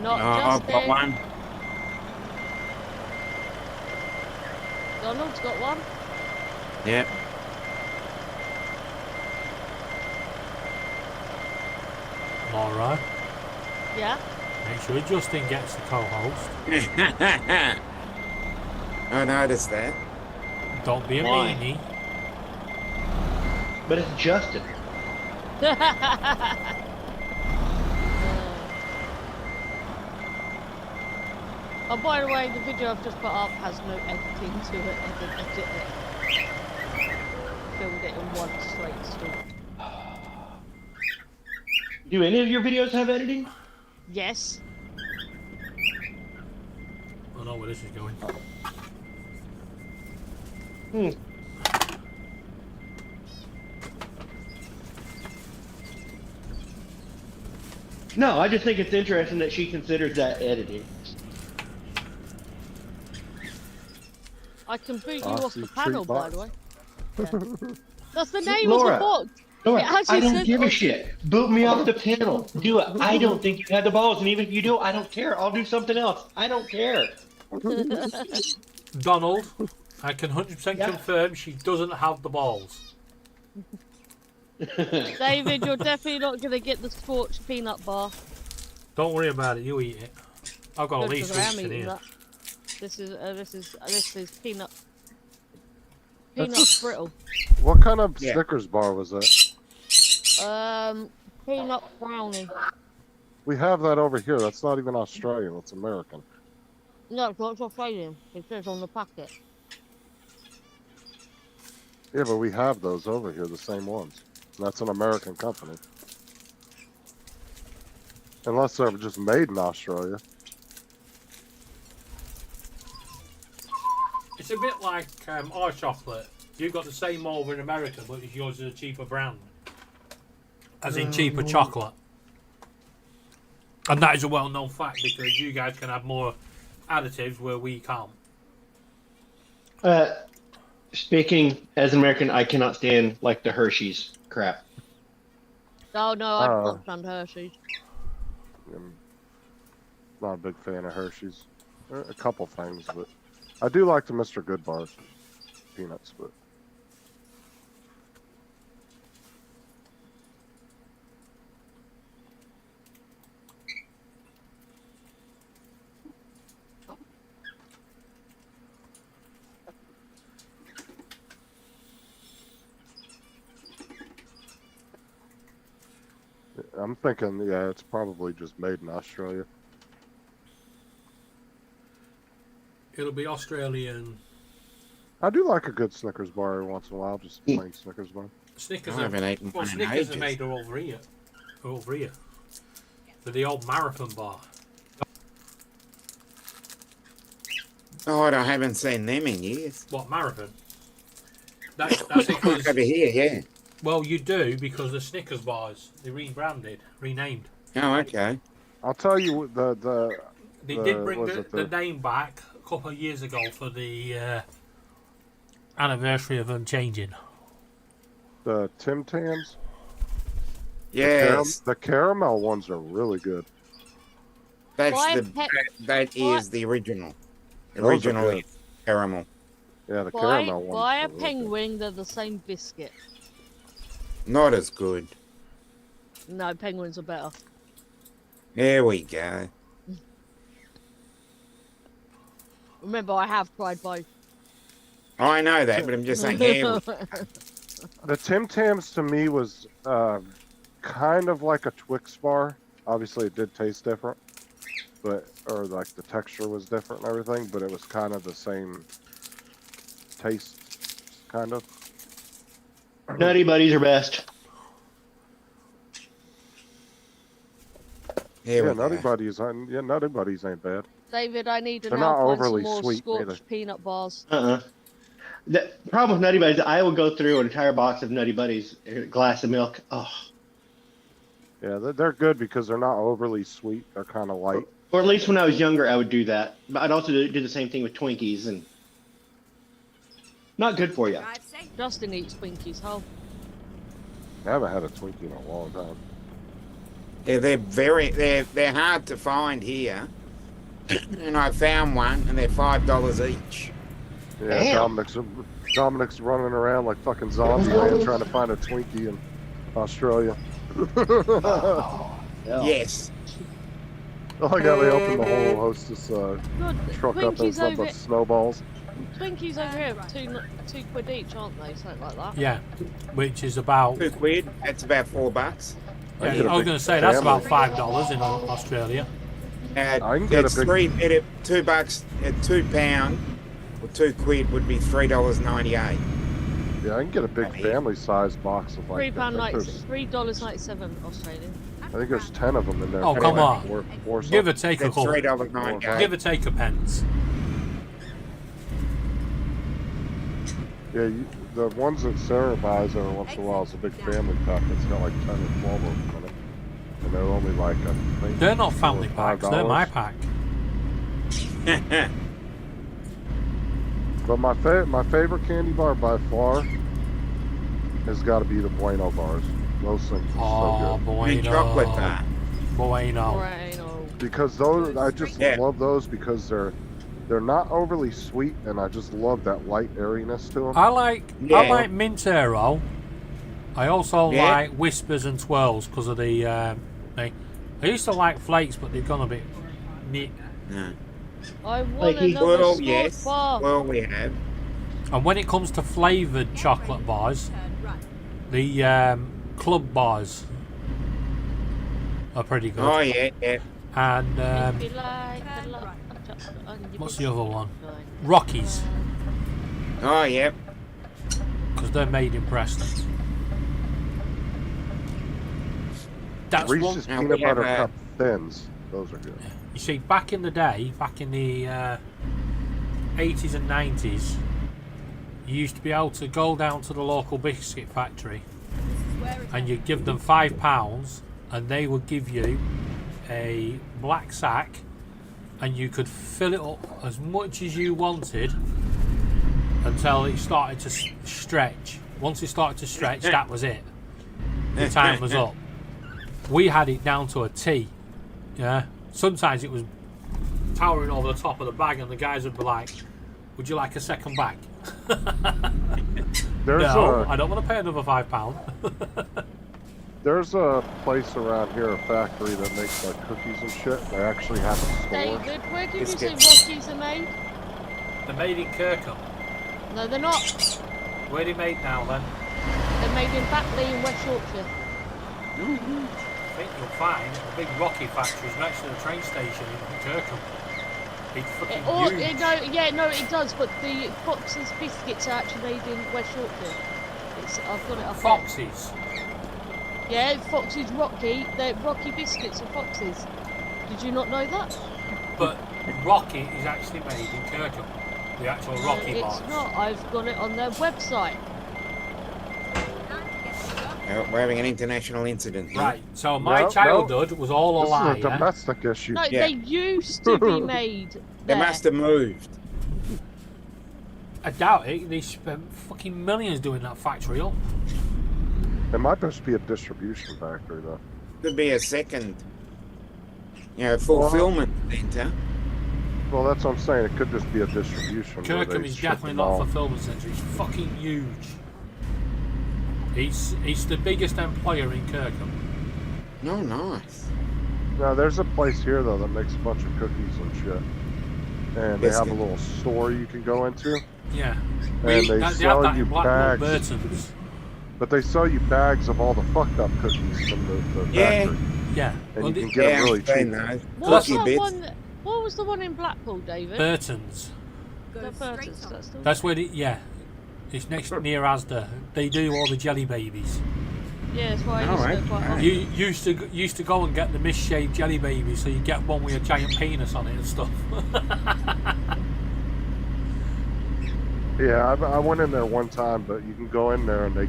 Not I've Justin. got one. Donald's got one. Yep. Laura, Yeah. make sure Justin gets the co-host. I noticed that. Don't be a Why? meanie. But it's Justin. Oh, by the way, the video I've just put up has no editing to it. I didn't edit it. Filmed it in one straight story. Do any of your videos have editing? Yes. I know where this is going. Hmm. No, I just think it's interesting that she considers that editing. I can boot you Bossy off the treat panel, by box. the way. Yeah. That's the name Laura. of the box. Laura, It actually I don't says give a on- shit. Boot me off the panel. Do it. I don't think you had the balls, and even if you do, I don't care. I'll do something else. I don't care. Donald, I can 100% Yeah. confirm she doesn't have the balls. David, you're definitely not going to get the sports peanut bar. Don't worry about it, you eat it. I've got at Good, least 'cause I am weeks in eating here. that. This is peanut brittle. What kind of Yeah. Snickers bar was that? Peanut brownie. We have that over here. That's not even Australian. It's American. No, it's not Australian. It says on the packet. Yeah, but we have those over here, the same ones. And that's an American company. Unless they're just made in Australia. It's a bit like our chocolate. You've got the same over in America, but yours is a cheaper brand. As in cheaper chocolate. And that is a well-known fact because you guys can have more additives where we can't. Speaking as an American, I cannot stand like the Hershey's crap. Oh no, I can't stand Hershey's. I'm not a big fan of Hershey's. A couple things, but I do like the Mr. Good bars. Peanuts, but I'm thinking, yeah, it's probably just made in Australia. It'll be Australian. I do like a good Snickers bar every once in a while, just a plain Snickers bar. Snickers I haven't eaten well, one in Snickers are ages. made over here. Over here. They're the old marathon bar. Oh, I haven't seen them in years. What, marathon? That's because... Over here, yeah. Well, you do because the Snickers bars, they rebranded, renamed. Oh, okay. I'll tell you They did bring was the, it the name back a couple of years ago for the anniversary of them changing. the Tim Tams. Yes. The caramel ones are really good. That's Why the pe- that why- is the original. Those are Original good. is caramel. Yeah, the Why, caramel ones. why are are really penguin? They're the same biscuit. Not as good. No, penguins are better. There we go. Remember, I have tried both. I know that, but I'm just saying here. good. The Tim Tams to me was kind of like a Twix bar. Obviously, it did taste different, but or like the texture was different and everything, but it was kind of the same taste, kind of. Nutty Buddies are best. Here Yeah, we Nutty go. Buddies. Yeah, Nutty Buddies ain't bad. David, I need to They're now not find overly some more sweet scorched either. peanut bars. The problem with Nutty Buddies, I will go through an entire box of Nutty Buddies, a glass of milk. Oh, Yeah, they're good because they're not overly sweet. They're kind of light. or at least when I was younger, I would do that. But I'd also do the same thing with Twinkies, and not good for you. Drive safe. Justin eats Twinkies. How? I haven't had a Twinkie in a long time. Yeah, they're hard to find here. And I found one, and they're $5 each. Yeah, Damn. Dominic's running around like fucking zombie man trying to find a Twinkie in Australia. Yeah. Yes. Oh yeah, they opened the whole hostess God, truck up and Twinkies something over, with snowballs. Twinkies over here are two quid each, aren't they? Something like that. Yeah, which is about... £2. That's about $4. Yeah, I get a I was big going to say, that's about family. $5 in Australia. I can get It's a big- $2, £2 or £2 would be $3.98. Yeah, I can get a big family-sized box of like. $3.97 Australian. I think there's 10 of them in there. Oh, come on. Or Give or something. take a That's couple. $3.98. Give or take a pence. Yeah, the ones that Sarah buys every once in a while is a big family pack. It's got like 10 or 12 of them in it. And they're only like, I think, They're not family $4 or packs, they're my pack. But my favorite candy bar by far has got to be the Bueno bars. Those things are Oh, so Bueno. And chocolate bar. Bueno. Right, good. Because those, I just Yeah. love those because they're not overly sweet, and I just love that light airiness to them. I like Yeah. mint aero. I also Yeah. like whispers and twirls because of the thing. I used to like flakes, but they've gone a bit neat. No. I want Like another Well, scorched yes. bar. Well, we have. And when it comes to flavoured chocolate bars, Turn right. the club bars are pretty good. Oh, yeah, yeah. And If you like the lot of chocolate on your what's the other one? biscuit. Rockies, Oh, yeah. because they're made in Preston. That's one. Reese's Now peanut we have, butter cup thins. Those are good. You see, back in the day, back in the 80s and 90s, you used to be able to go down to the local biscuit factory This is where it and ends. you'd give them £5 and they would give you a black sack and you could fill it up as much as you wanted until it started to stretch. Once it started to stretch, that was it. The time was up. We had it down to a T. Yeah. Sometimes it was towering over the top of the bag, and the guys would be like, "Would you like a second bag?" There's No, a I don't want to pay another £5. there's a place around here, a factory that makes like cookies and shit. They actually have a store. David, where did you say Biscuits. Rockies are made? They're made in Kirkham. No, they're not. Where are they made now then? They're made in Batley in West Yorkshire. I think you'll find a big Rocky factory is next to the train station in Kirkham. It's fucking huge. No, it does, but the Fox's biscuits are actually made in West Yorkshire. I've got it up Foxes. there. Yeah, Fox's Rocky. They're Rocky biscuits are Fox's. Did you not know that? But Rocky is actually made in Kirkham. The actual Rocky It's bars. not. I've got it on their website. And get the job. We're having an international incident here. Right, so my No, childhood was all a This lie. is a Yeah? domestic issue. No, Yeah. they used to be made They there. must have moved. I doubt it. They spent fucking millions doing that factory up. It might just be a distribution factory though. Could be a second, fulfillment center. Well, that's what I'm saying. It could just be a distribution. where Kirkham they is ship definitely them not a all. fulfillment centre. It's fucking huge. It's the biggest employer in Kirkham. No, nice. No, there's a place here though that makes a bunch of cookies and shit, and they have a Biscuit. little store you can go into, Yeah. and they they have sell that you in Blackpool, bags. Burton's. But they sell you bags of all the fucked up cookies from the Yeah. factory, Yeah. and Well, you can the- get Yeah, them really I'm saying cheap. those. What was Cookie that bits. one? What was the one in Blackpool, David? Burton's. Go The straight Burton's, on. that's the That's where it's next near Asda. They do all the jelly babies. Yeah, that's why I used Alright, to go quite alright. often. You used to go and get the misshaped jelly babies, so you get one with a giant penis on it and stuff. Yeah, I went in there one time, but you can go in there and they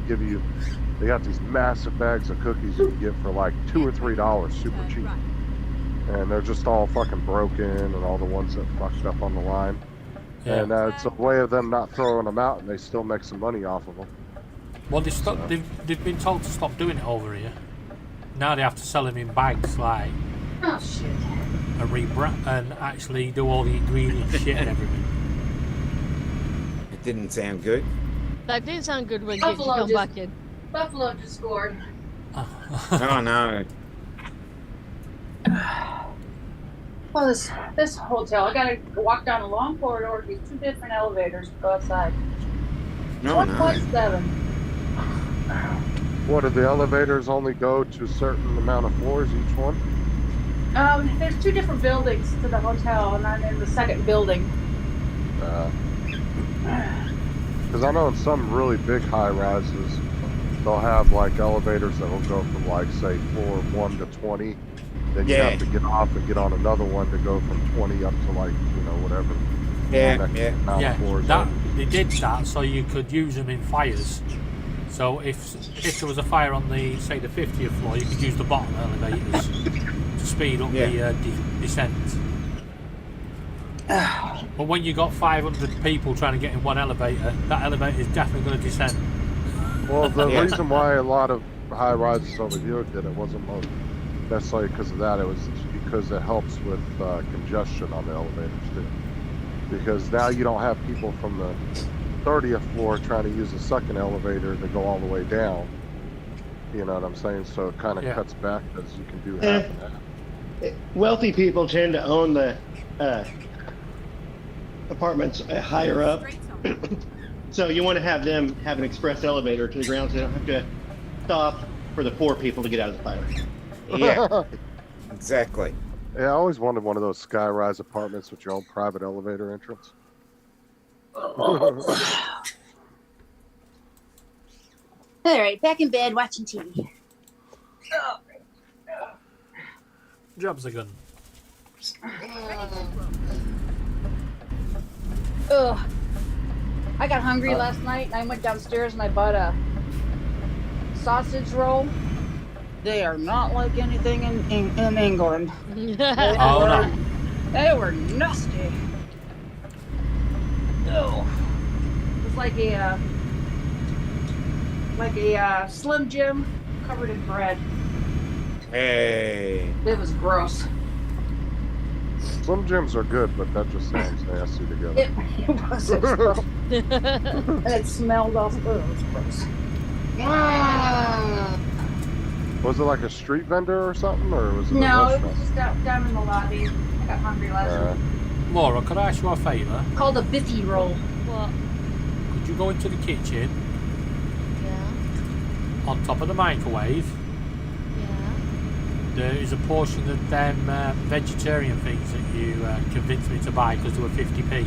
got these massive bags of cookies you can get for like $2 or $3, super Turn cheap, right. and they're just all fucking broken and all the ones that fucked up on the line. Yeah. And it's a way of them not throwing them out, and they still make some money off of them. Well, they've been told to stop doing it over here. Now they have to sell them in bags, like, Oh shit. and and actually do all the ingredient shit and everything. It didn't sound good. That did sound good when Gigi Buffalo come just- back in. Buffalo just scored. Oh no. Well, this hotel, I gotta walk down a long corridor, these two different elevators to go outside. No, no. 1.7. What, do the elevators only go to a certain amount of floors each one? There's two different buildings to the hotel, and I'm in the second building. Because I know in some really big high rises, they'll have like elevators that will go from like say floor 1 to 20. Then you Yeah. have to get off and get on another one to go from 20 up to like, whatever. Yeah, next yeah. amount of Yeah, floors that up. they did that so you could use them in fires. So if there was a fire on the 50th floor, you could use the bottom elevators to speed up Yeah. the descent. But when you got 500 people trying to get in one elevator, that elevator is definitely going to descend. Well, the Yeah. reason why a lot of high rises over here did it wasn't necessarily because of that. It was because it helps with congestion on the elevators too. Because now you don't have people from the 30th floor trying to use the second elevator to go all the way down. You know what I'm saying? So it kind of Yeah. cuts back as you can do half and half. Wealthy people tend to own the apartments higher up, Straight on. so you want to have them have an express elevator to the ground so they don't have to stop for the poor people to get out of the fire. Yeah, exactly. Yeah, I always wanted one of those sky-rise apartments with your own private elevator entrance. All right, back in bed watching TV. Jobs the gun. Ugh. I got hungry last night and I went downstairs and I bought a sausage roll. They are not like anything in England. Oh no. They were nasty. Oh. It was like a Slim Jim covered in bread. Hey. It was gross. Slim Jims are good, but that just sounds nasty together. It was. It was gross. And it smelled awful. Oh, it was gross. Was it like a street vendor or something, or was it a No, it restaurant? was just down in the lobby. I got hungry last night. Laura, could I ask you a favour? Called a biffy roll. What? Could you go into the kitchen Yeah. on top of the microwave? Yeah. There is a portion of them vegetarian things that you convinced me to buy because they were 50p.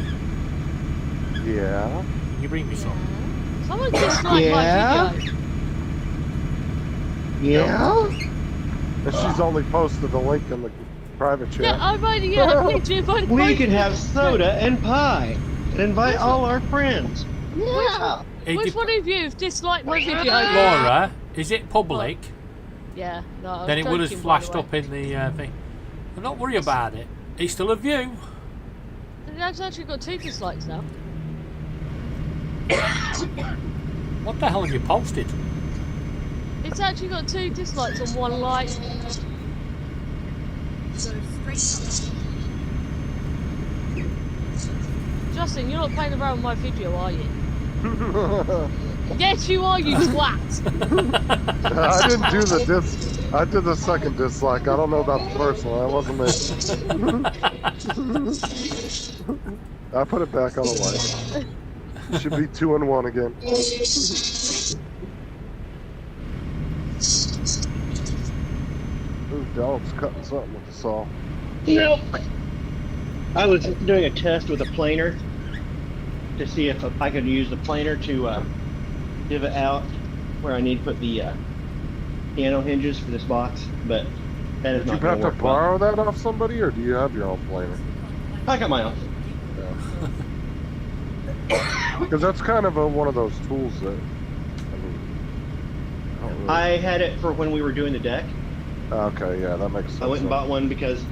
Yeah. Can you bring me some? Someone disliked my video. Yeah. And she's only posted the link in the private chat. Yeah, I made a picture by the We could have soda and pie and invite all our friends. Yeah. Which one of you have disliked my video? Laura, is it public? Yeah, no. I was Then it would have joking, by flashed the way. up in the thing. But don't worry about it. It's still a view. It's actually got 2 dislikes now. What the hell have you posted? It's actually got 2 dislikes on 1 like. Justin, you're not playing around with my video, are you? Yes, you are, you twat! I didn't do the I did the second dislike. I don't know about the first one. That wasn't me. I put it back on the light. It should be 2 and 1 again. Ooh, dog's cutting something with the saw. Nope. I was doing a test with a planer to see if I could use the planer to divot out where I need to put the piano hinges for this box, but that is Did you not going have to to work well. borrow that off somebody, or do you have your own planer? I got my own. Because that's kind of one of those tools that, I mean, I don't really- I had it for when we were doing the deck. Okay, yeah, that makes sense. I went and bought one because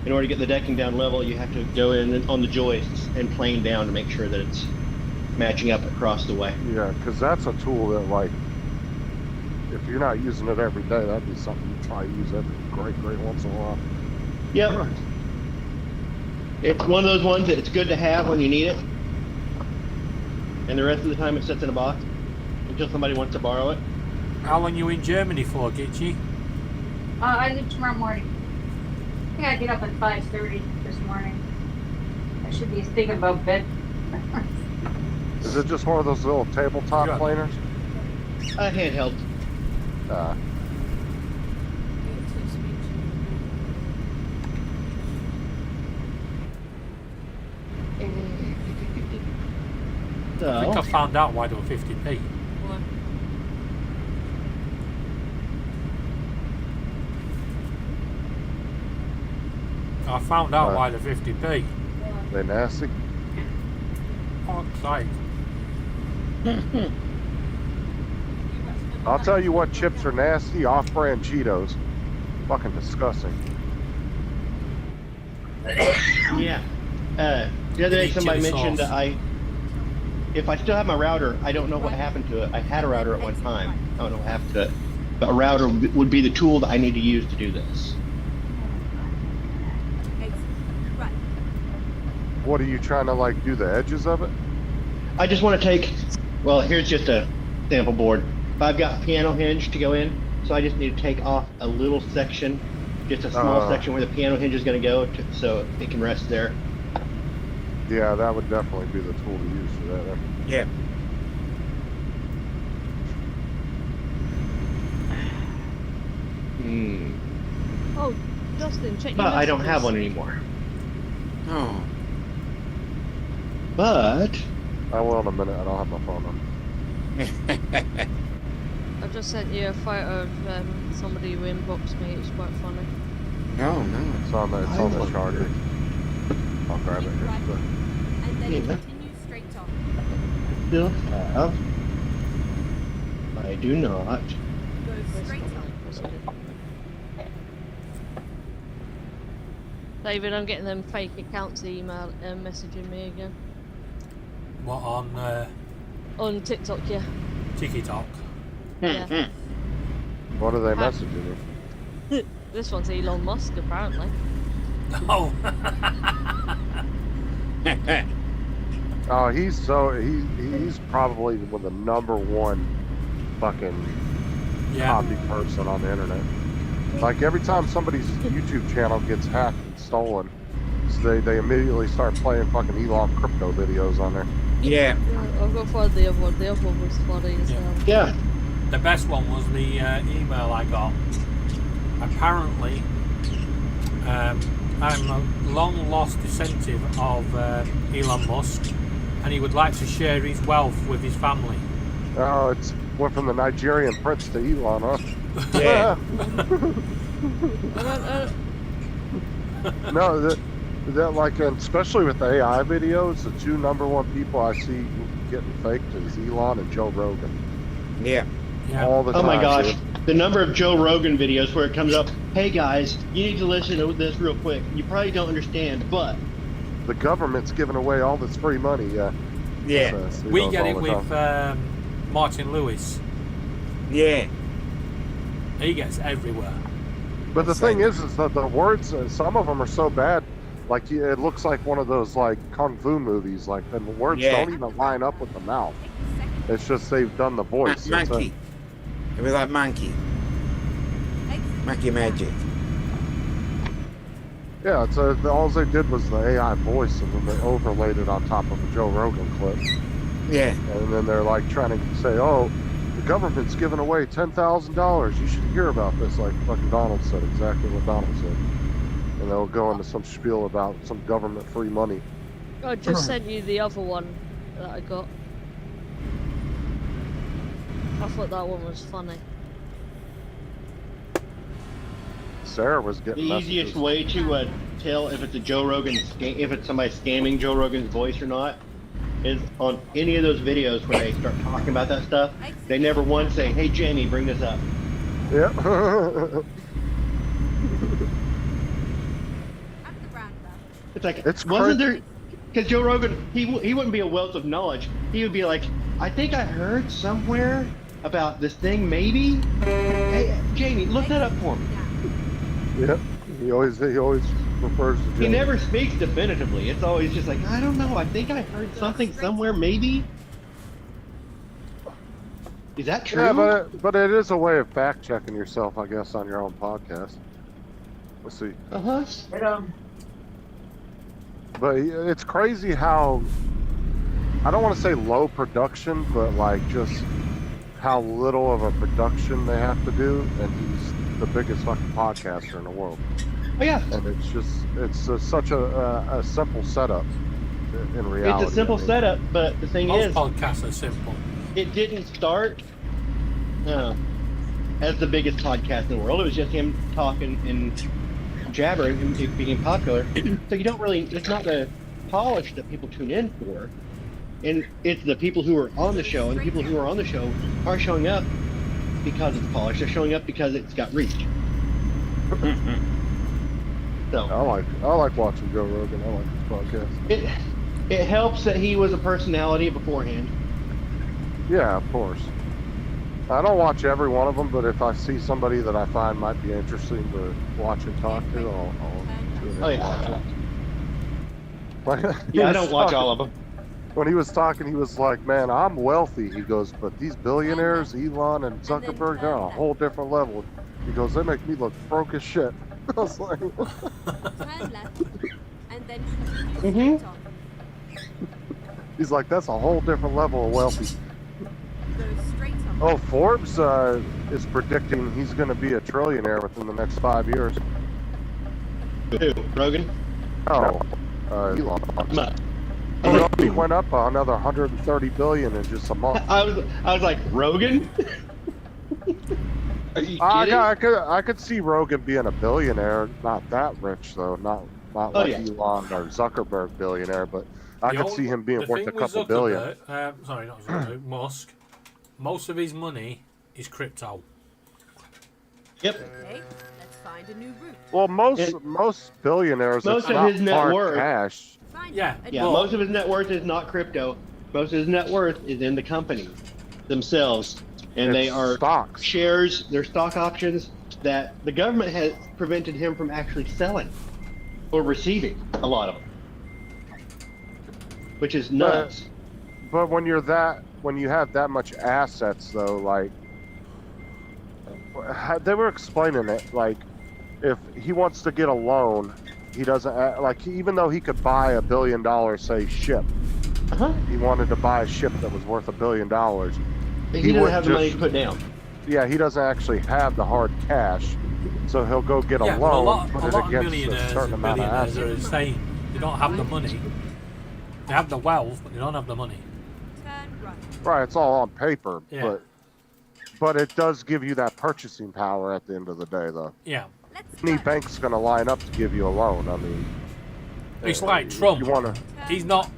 in order to get the decking down level, you have to go in on the joists and plane down to make sure that it's matching up across the way. Yeah, because that's a tool that, like, if you're not using it every day, that'd be something you probably use every great once in a while. Yep. It's one of those ones that it's good to have when you need it. And the rest of the time it sits in a box until somebody wants to borrow it. How long you in Germany for, Gitchy? I leave tomorrow morning. I think I get up at 5:30 this morning. I should be thinking about bed. Is it just one of those little tabletop Yeah. planers? Handheld. I think I So, found out why they were 50p. I found out why they're 50p. They nasty? Fuck's sake. I'll tell you what chips are nasty, off-brand Cheetos. Fucking disgusting. yeah. The other day Eat somebody chili mentioned sauce. that if I still have my router, I don't know what happened to it. I had a router at one time. I don't know what happened to it. But a router would be the tool that I need to use to do this. What are you trying to, like, do the edges of it? I just want to take, well, here's just a sample board. I've got piano hinge to go in, so I just need to take off a little section, just a small section where the piano hinge is going to go, so it can rest there. Yeah, that would definitely be the tool to use for that. Yeah. Oh, Justin, check your But I don't have messages. one anymore. Oh. But I will in a minute, I don't have my phone on. I just sent you a photo of somebody who inboxed me. It was quite funny. Oh no. It's on the charger. I'll grab it Keep here. right, and then Yeah. continue straight on. Still have. I do not. Go straight on. David, I'm getting them fake accounts messaging me again. What On TikTok, yeah. TikTok? Yeah. What are they messaging you? This one's Elon Musk, apparently. Oh. Oh, he's probably the number one fucking Yeah. copy person on the internet. Like every time somebody's YouTube channel gets hacked and stolen, they immediately start playing fucking Elon crypto videos on there. Yeah. Yeah, I've got to find the other one. The other one was funny as Yeah. hell. Yeah. The best one was the email I got. Apparently, I'm a long lost descendant of Elon Musk, and he would like to share his wealth with his family. Oh, it's went from the Nigerian prince to Elon, huh? Yeah. No, that like, especially with the AI videos, the two number one people I see getting faked is Elon and Joe Rogan. Yeah. Yeah. All the Oh time. my gosh. dude. The number of Joe Rogan videos where it comes up, hey guys, you need to listen to this real quick. You probably don't understand, but The government's giving away all this free money. Yeah. Yeah. We get it with Martin Lewis. Yeah. He gets everywhere. But the thing is that the words, some of them are so bad, like it looks like one of those like kung fu movies. Like the words Yeah. don't even line up with the mouth. It's just they've done the voice. It's a- Monkey. It was like monkey. Monkey magic. yeah, it's all they did was the AI voice, and then they overlaid it on top of a Joe Rogan clip. Yeah. And then they're like trying to say, "Oh, the government's giving away $10,000. You should hear about this." Like fucking Donald said exactly what Donald said, and they'll go into some spiel about some government free money. I just sent you the other one that I got. I thought that one was funny. Sarah was the getting easiest messages. way to tell if it's a Joe Rogan, if it's somebody scamming Joe Rogan's voice or not, is on any of those videos where they start talking about that stuff. They never once say, "Hey Jamie, bring this up." Yeah. At the roundabout. It's like, It's wasn't there? Because Joe Rogan, he wouldn't be a wealth of knowledge. He would be like, I think I heard somewhere about this thing, maybe. Hey, Jamie, look that up for me. Yeah. He always refers to. He Jamie. never speaks definitively. It's always just like, I don't know. I think I heard something somewhere, maybe. Is that true? Yeah, but it is a way of fact checking yourself, I guess, on your own podcast. Let's see. Uh-huh. But it's crazy how, I don't want to say low production, but like just how little of a production they have to do, and he's the biggest fucking podcaster in the world. Oh yeah. And it's such a simple setup in reality. It's a simple I mean. setup, but the thing Most is, podcasts are simple. it didn't start as the biggest podcast in the world. It was just him talking and jabbering, and it became popular. So you don't really, it's not the polish that people tune in for. And it's the people who are on the show, and the people who are on the show are showing up because it's polished. They're showing up because it's got reach. So I like watching Joe Rogan. I like his podcast. it helps that he was a personality beforehand. Yeah, of course. I don't watch every one of them, but if I see somebody that I find might be interesting to watch and talk to, I'll tune in Oh and yeah. watch it. Like, he Yeah, I was don't watch talking- all of them. When he was talking, he was like, "Man, I'm wealthy." He goes, "But these billionaires, Elon and Zuckerberg, they're on a whole different level." He goes, "They make me look broke as shit." I was like, Turn left, and then continue Mhm. straight on. he's like, "That's a whole different level of wealthy." Go straight on. Oh, Forbes is predicting he's going to be a trillionaire within the next 5 years. Who? Rogan? Oh, Elon. He went up another 130 billion in just a month. I was like, Rogan? Are you kidding? I could see Rogan being a billionaire, not that rich though, not like yeah. Elon or Zuckerberg billionaire, but I The could old- see him being the worth thing a with couple billion. Zuckerberg, sorry, not Zuckerberg, Musk. Most of his money is crypto. Yep. Okay, let's find a new route. Well, most billionaires, Most it's of not his net hard worth- cash. Find Yeah, a Yeah, Well- most of his net worth is not crypto. Most of his net worth is in the company themselves, and they It's are stocks. shares. They're stock options that the government has prevented him from actually selling or receiving a lot of them, which is nuts. But when you have that much assets, though, like they were explaining it, like if he wants to get a loan, he doesn't even though he could buy $1 billion, say ship. He wanted to buy a ship that was worth $1 billion. He doesn't would have the money to put down. Yeah, he doesn't actually have the hard cash, so he'll go get a Yeah, but loan, a put lot it of against a millionaires certain and amount of billionaires assets. are saying they don't have the money. They have the wealth, but they don't have the money. turn right. Right, it's all on paper, Yeah. but it does give you that purchasing power at the end of the day, though. Yeah. Let's Any go. bank's going to line up to give you a loan. I mean, It's uh, like Trump. You want to? He's not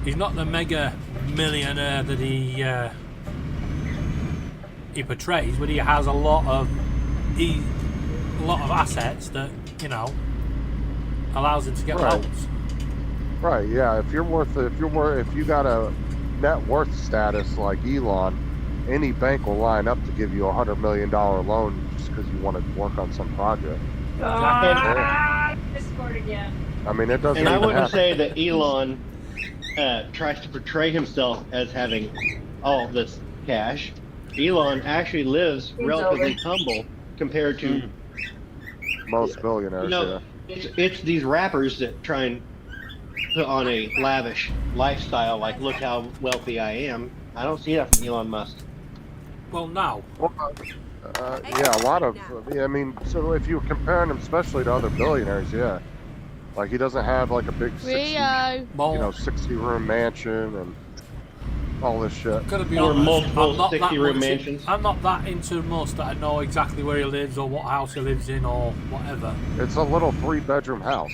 the mega millionaire that he portrays, but he has a lot of assets that allows him to get Right. loans. Right, yeah. If you got a net worth status like Elon, any bank will line up to give you $100 million loan just because you want to work on some project. Discord again. I mean, it doesn't. And I even wouldn't have- say that Elon tries to portray himself as having all this cash. Elon actually lives relatively humble compared to most billionaires. it's these rappers that try and put on a lavish lifestyle, like look how wealthy I am. I don't see that from Elon Musk. Well, now, Yeah, a lot of. Yeah, I mean, so if you're comparing him, especially to other billionaires, yeah, like he doesn't have like a big 60-room mansion and all this shit. gotta be Or honest, multiple I'm not that 60-room much in- mansions. I'm not that into Musk that I know exactly where he lives or what house he lives in or whatever. It's a little 3-bedroom house.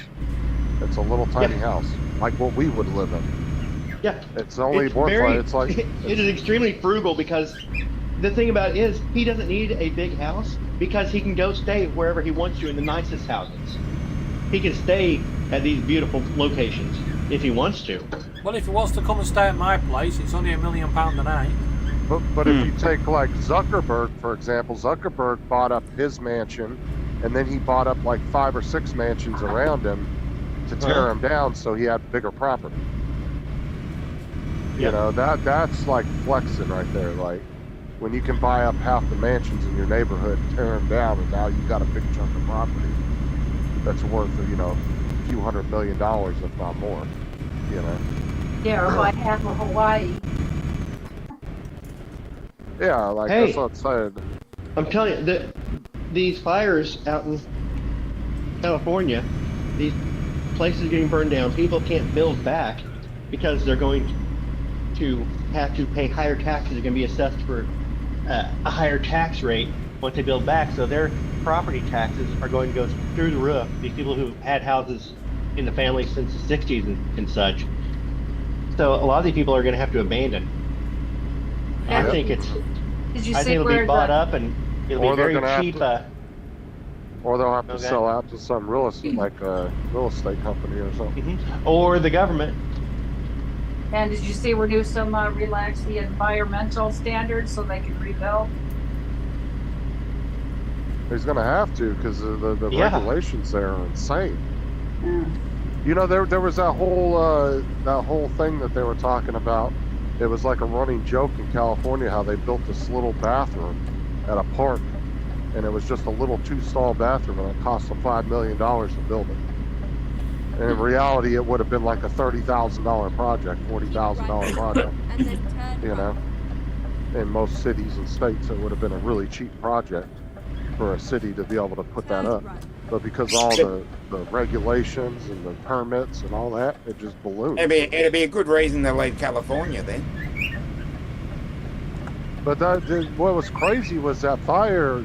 It's a little tiny house, like what we would live in. Yeah, It's only it's worth very, it's like it is extremely frugal because the thing about it is he doesn't need a big house because he can go stay wherever he wants to in the nicest houses. He can stay at these beautiful locations if he wants to. Well, if he wants to come and stay at my place, it's only £1 million a night. But if you take like Zuckerberg, for example, Zuckerberg bought up his mansion, and then he bought up like 5 or 6 mansions around him to tear him down, so he had bigger property. You know, that's like flexing right there. Like when you can buy up half the mansions in your neighborhood, tear them down, and now you've got a big chunk of property that's worth a few $100 million, if not more. Yeah, or buy half of Hawaii. Yeah, like Hey. that's what I'm saying. I'm telling you, these fires out in California, these places getting burned down, people can't build back because they're going to have to pay higher taxes. They're going to be assessed for a higher tax rate once they build back. So their property taxes are going to go through the roof. These people who had houses in the family since the 60s and such. So a lot of these people are going to have to abandon. I think Did you I see think it'll where be bought the up and it'll Or be they're very gonna have cheap. Or they'll have to Okay. sell out to some real estate, like a real estate company or something. Or the government. and did you see where Newsom relaxed the environmental standards so they can rebuild? He's going to have to because the Yeah. regulations there are insane. Yeah. There was that whole thing that they were talking about. It was like a running joke in California how they built this little bathroom at a park, and it was just a little 2-stall bathroom, and it cost them $5 million to build it. And in reality, it would have been like a $30,000 project, $40,000 project. And then turn right. In most cities and states, it would have been a really cheap project for a city to be able to put that up. Right. But because all the regulations and the permits and all that, it just ballooned. It'd be a good reason to leave California then. But what was crazy was that fire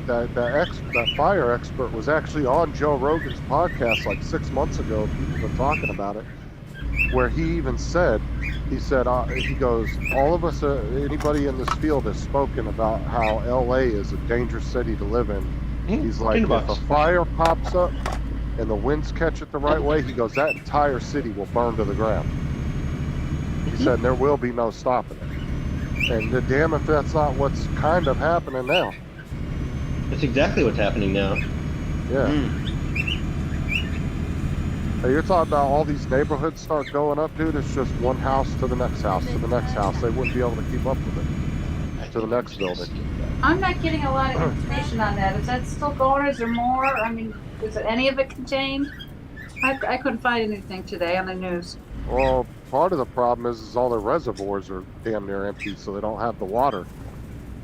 expert was actually on Joe Rogan's podcast like 6 months ago. People been talking about it, where he even said, he goes, all of us, anybody in this field has spoken about how LA is a dangerous city to live in. He's like, if a fire pops up and the winds catch it the right way, he goes, that entire city will burn to the ground. He said there will be no stopping it. And damn if that's not what's kind of happening now. That's exactly what's happening now. Yeah. Hey, you're talking about all these neighborhoods start going up, dude. It's just one house to the next house to the next house. They wouldn't be able to keep up with it. To the next building. I'm not getting a lot of information on that. Is that still going? Is there more? I mean, is it any of it contained? I couldn't find anything today on the news. Well, part of the problem is all the reservoirs are damn near empty, so they don't have the water.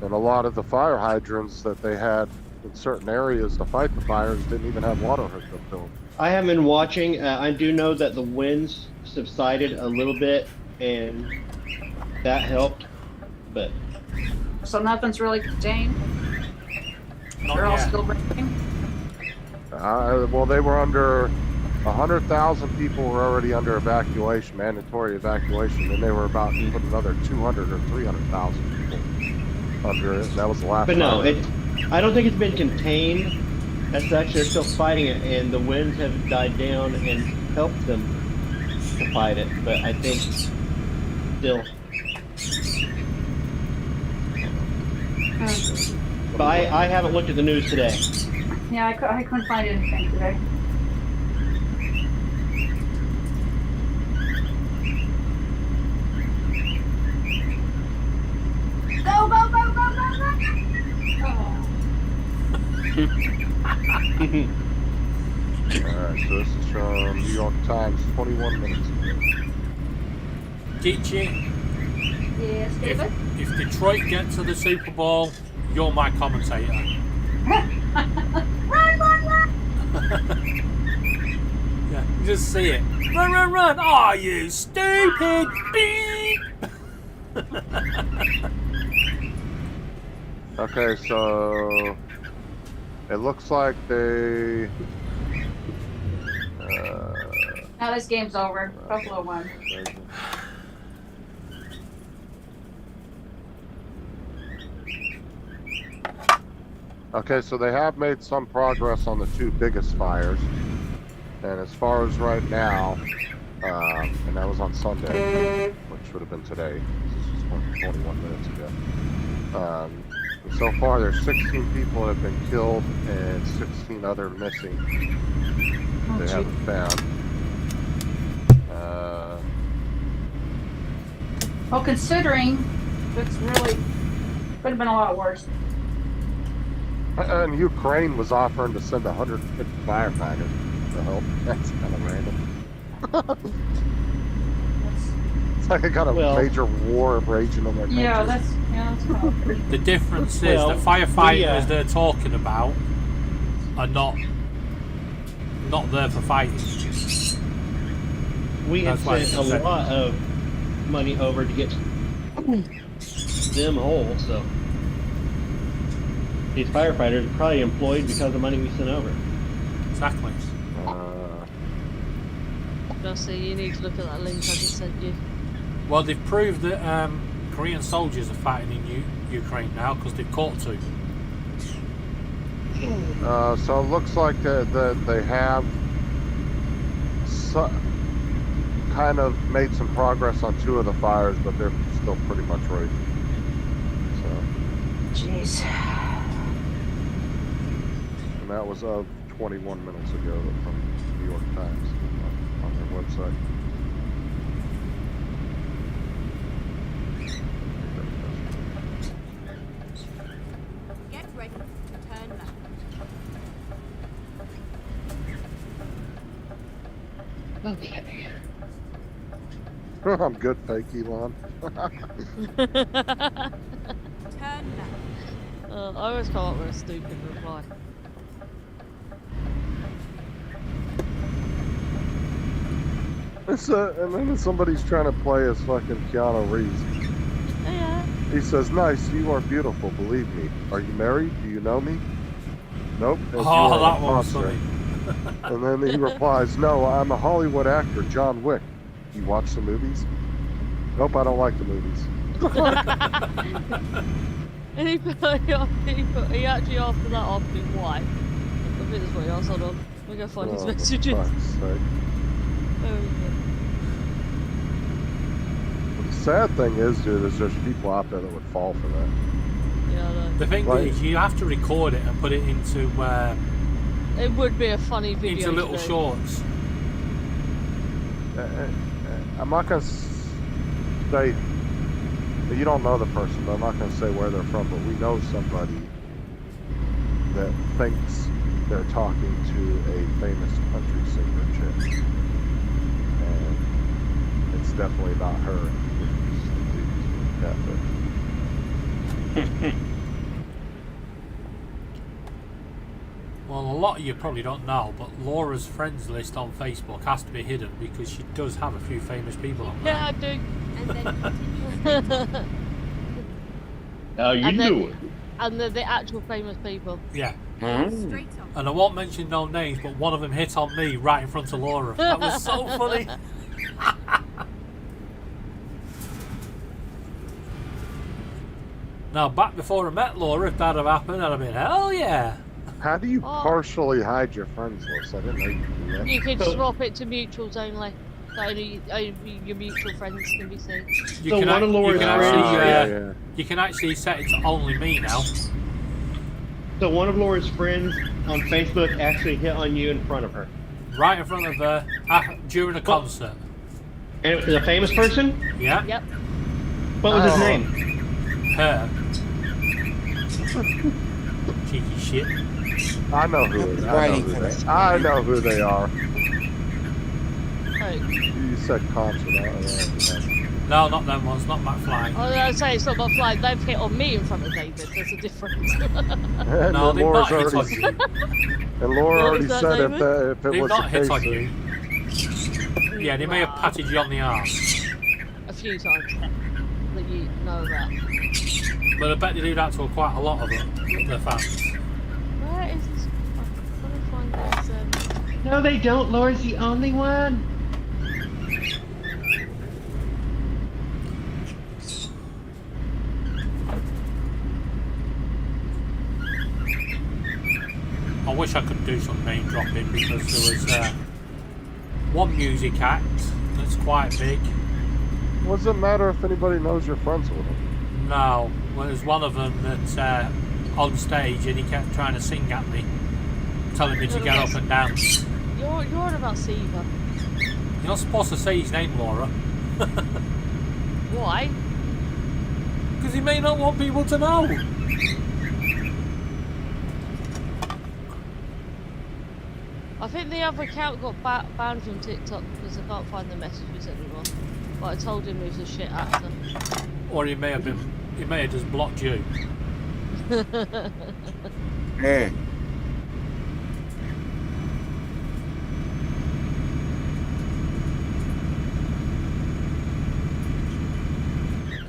And a lot of the fire hydrants that they had in certain areas to fight the fires didn't even have water hooked up to them. I have been watching. I do know that the winds subsided a little bit, and that helped. But So nothing's really contained? Not They're all yet. still burning? Well, they were under 100,000 people were already under evacuation, mandatory evacuation, and they were about to put another 200 or 300,000 people under it. That was the last. But no, time. I don't think it's been contained as such. They're still fighting it, and the winds have died down and helped them to fight it. But I think still. But I haven't looked at the news today. Yeah, I couldn't find anything today. Go, go, go, go, go, go! Alright, so this is from New York Times, 21 minutes ago. Geechee, Yes, David? if Detroit get to the Super Bowl, you're my commentator. Run, run, run! Yeah, you just see it. Run, run, run! Are you stupid? Beep! Okay, so it looks like they. Now this game's over. Buffalo won. Okay, so they have made some progress on the two biggest fires. And as far as right now, and that was on Sunday, which would have been today. This was 21 minutes ago. So far, there's 16 people that have been killed and 16 other missing. They haven't found. Well, considering it's really could have been a lot worse. And Ukraine was offering to send 150 firefighters to help. That's kind of random. It's like I got a major war raging in their country. Yeah, that's kind of The difference is Well, the firefighters yeah. they're talking about are not there for fighting. We have That's why sent it's a lot of money over to get them whole, so these firefighters are probably employed because of the money we sent over. Exactly. Jossie, you need to look at that link I just sent you. Well, they've proved that Korean soldiers are fighting in Ukraine now because they've caught two. So it looks like that they have kind of made some progress on two of the fires, but they're still pretty much raging. So, jeez. and that was 21 minutes ago from New York Times on their website. Get ready to turn back. Okay. I'm good, fake Elon. Turn back. I always come up with a stupid reply. And then somebody's trying to play as fucking Keanu Reeves. Oh, yeah. He says, "Nice, you are beautiful, believe me. Are you married? Do you know me?" "Nope." "As you Oh, are a that one was monster." funny. And then he replies, "No, I'm a Hollywood actor, John Wick. You watch the movies?" "Nope, I don't like the movies." And he actually after that asked me why. I think that's what he asked. Hold on. We're gonna find his Oh, messages. for fuck's sake. Where is it? But the sad thing is, dude, is there's people out there that would fall for that. Yeah, I know. The thing Right. is, you have to record it and put it into It would be a funny video. into little to do. shorts. I'm not gonna say that you don't know the person, but I'm not gonna say where they're from. But we know somebody that thinks they're talking to a famous country singer chick, and it's definitely not her. Well, a lot of you probably don't know, but Laura's friends list on Facebook has to be hidden because she does have a few famous people on there. Yeah, I do. And then continue. How you And then- doing? And they're the actual famous people. Yeah. Straight up. And I won't mention no names, but one of them hit on me right in front of Laura. That was so funny. Now, back before I met Laura, if that had happened, I'd have been, hell yeah. How do you Oh. partially hide your friends list? I didn't know you could do that. You could So- swap it to mutuals only. So only your mutual friends can be seen. You So can, one of Laura's actually, friends- you can actually set it to only me now. So one of Laura's friends on Facebook actually hit on you in front of her. Right in front of her during a concert. And it was a famous person? Yeah? Yep. What was his Oh. name? Her. Cheeky shit. I know who it is. Waiting for that. I know who they are. Oh. You said concert. No, not them ones, not McFly. I was going to say it's not about flying. They've hit on me in front of David. There's a difference. And No, they've Laura's not hit on already, you. and Laura What already was that, said if, David? if it They've was not the hit on case, you. Yeah, they may have patted you on the arse. A few times that you know about. But I bet they do that to quite a lot of their fans. Where is this? I'm trying to find this. No, they don't. Laura's the only one. I wish I could do some name dropping because there was one music act that's quite big. what does it matter if anybody knows you're friends with them? No, well, there's one of them that's on stage and he kept trying to sing at me, telling me to get up and dance. You're on about Siva. You're not supposed to say his name, Laura, Why? because he may not want people to know. I think the other account got banned from TikTok because I can't find the messages anymore. But I told him he was a shit actor. Or he may have just blocked you. Yeah.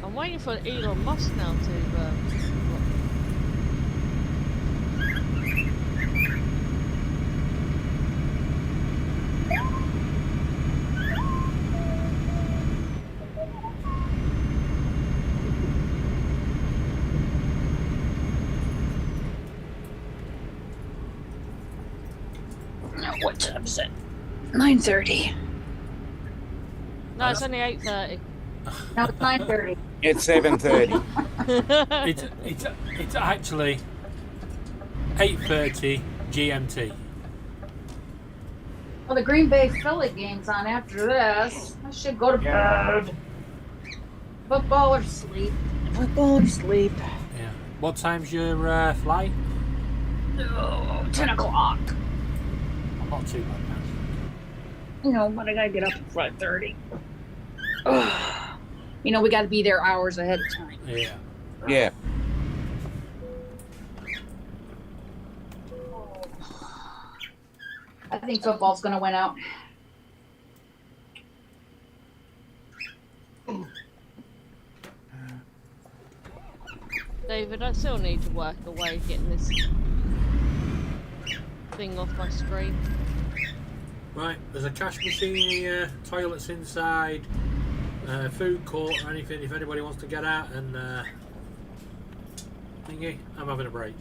I'm waiting for Elon Musk now to. What time is it? 9:30. No, it's only 8:30. No, it's 9:30. It's 7:30. It's actually 8:30 GMT. Well, the Green Bay Philly game's on after this. I should go to bed. Football or sleep. Football or sleep. Yeah. What time's your flight? Oh, 10 o'clock. Not too bad now. You know, but I gotta get up at 5:30. You know, we gotta be there hours ahead of time. Yeah. Yeah. I think football's gonna win out. David. I still need to work a way of getting this thing off my screen. Right, there's a cash machine here, toilets inside, food court or anything if anybody wants to get out and thingy. I'm having a break.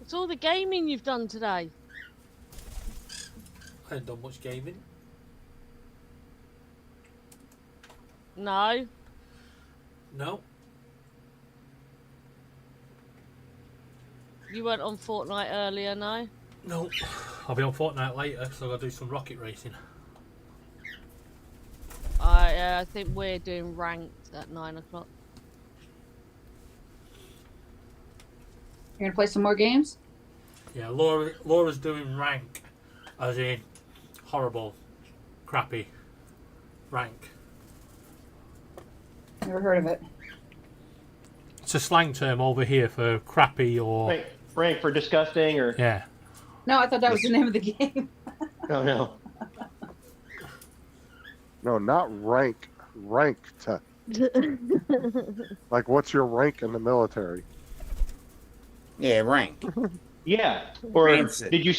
It's all the gaming you've done today. I haven't done much gaming. No. No. You weren't on Fortnite earlier, no? No. I'll be on Fortnite later, so I'll do some rocket racing. I think we're doing ranked at 9 o'clock. You're gonna play some more games? Yeah, Laura's doing rank, as in horrible, crappy rank. Never heard of it. It's a slang term over here for crappy or... Rank for disgusting or... Yeah. No, I thought that was the name of the game. Oh, no. No, not rank. Ranked. Like, what's your rank in the military? Yeah, rank. Yeah. Or Rancid. did you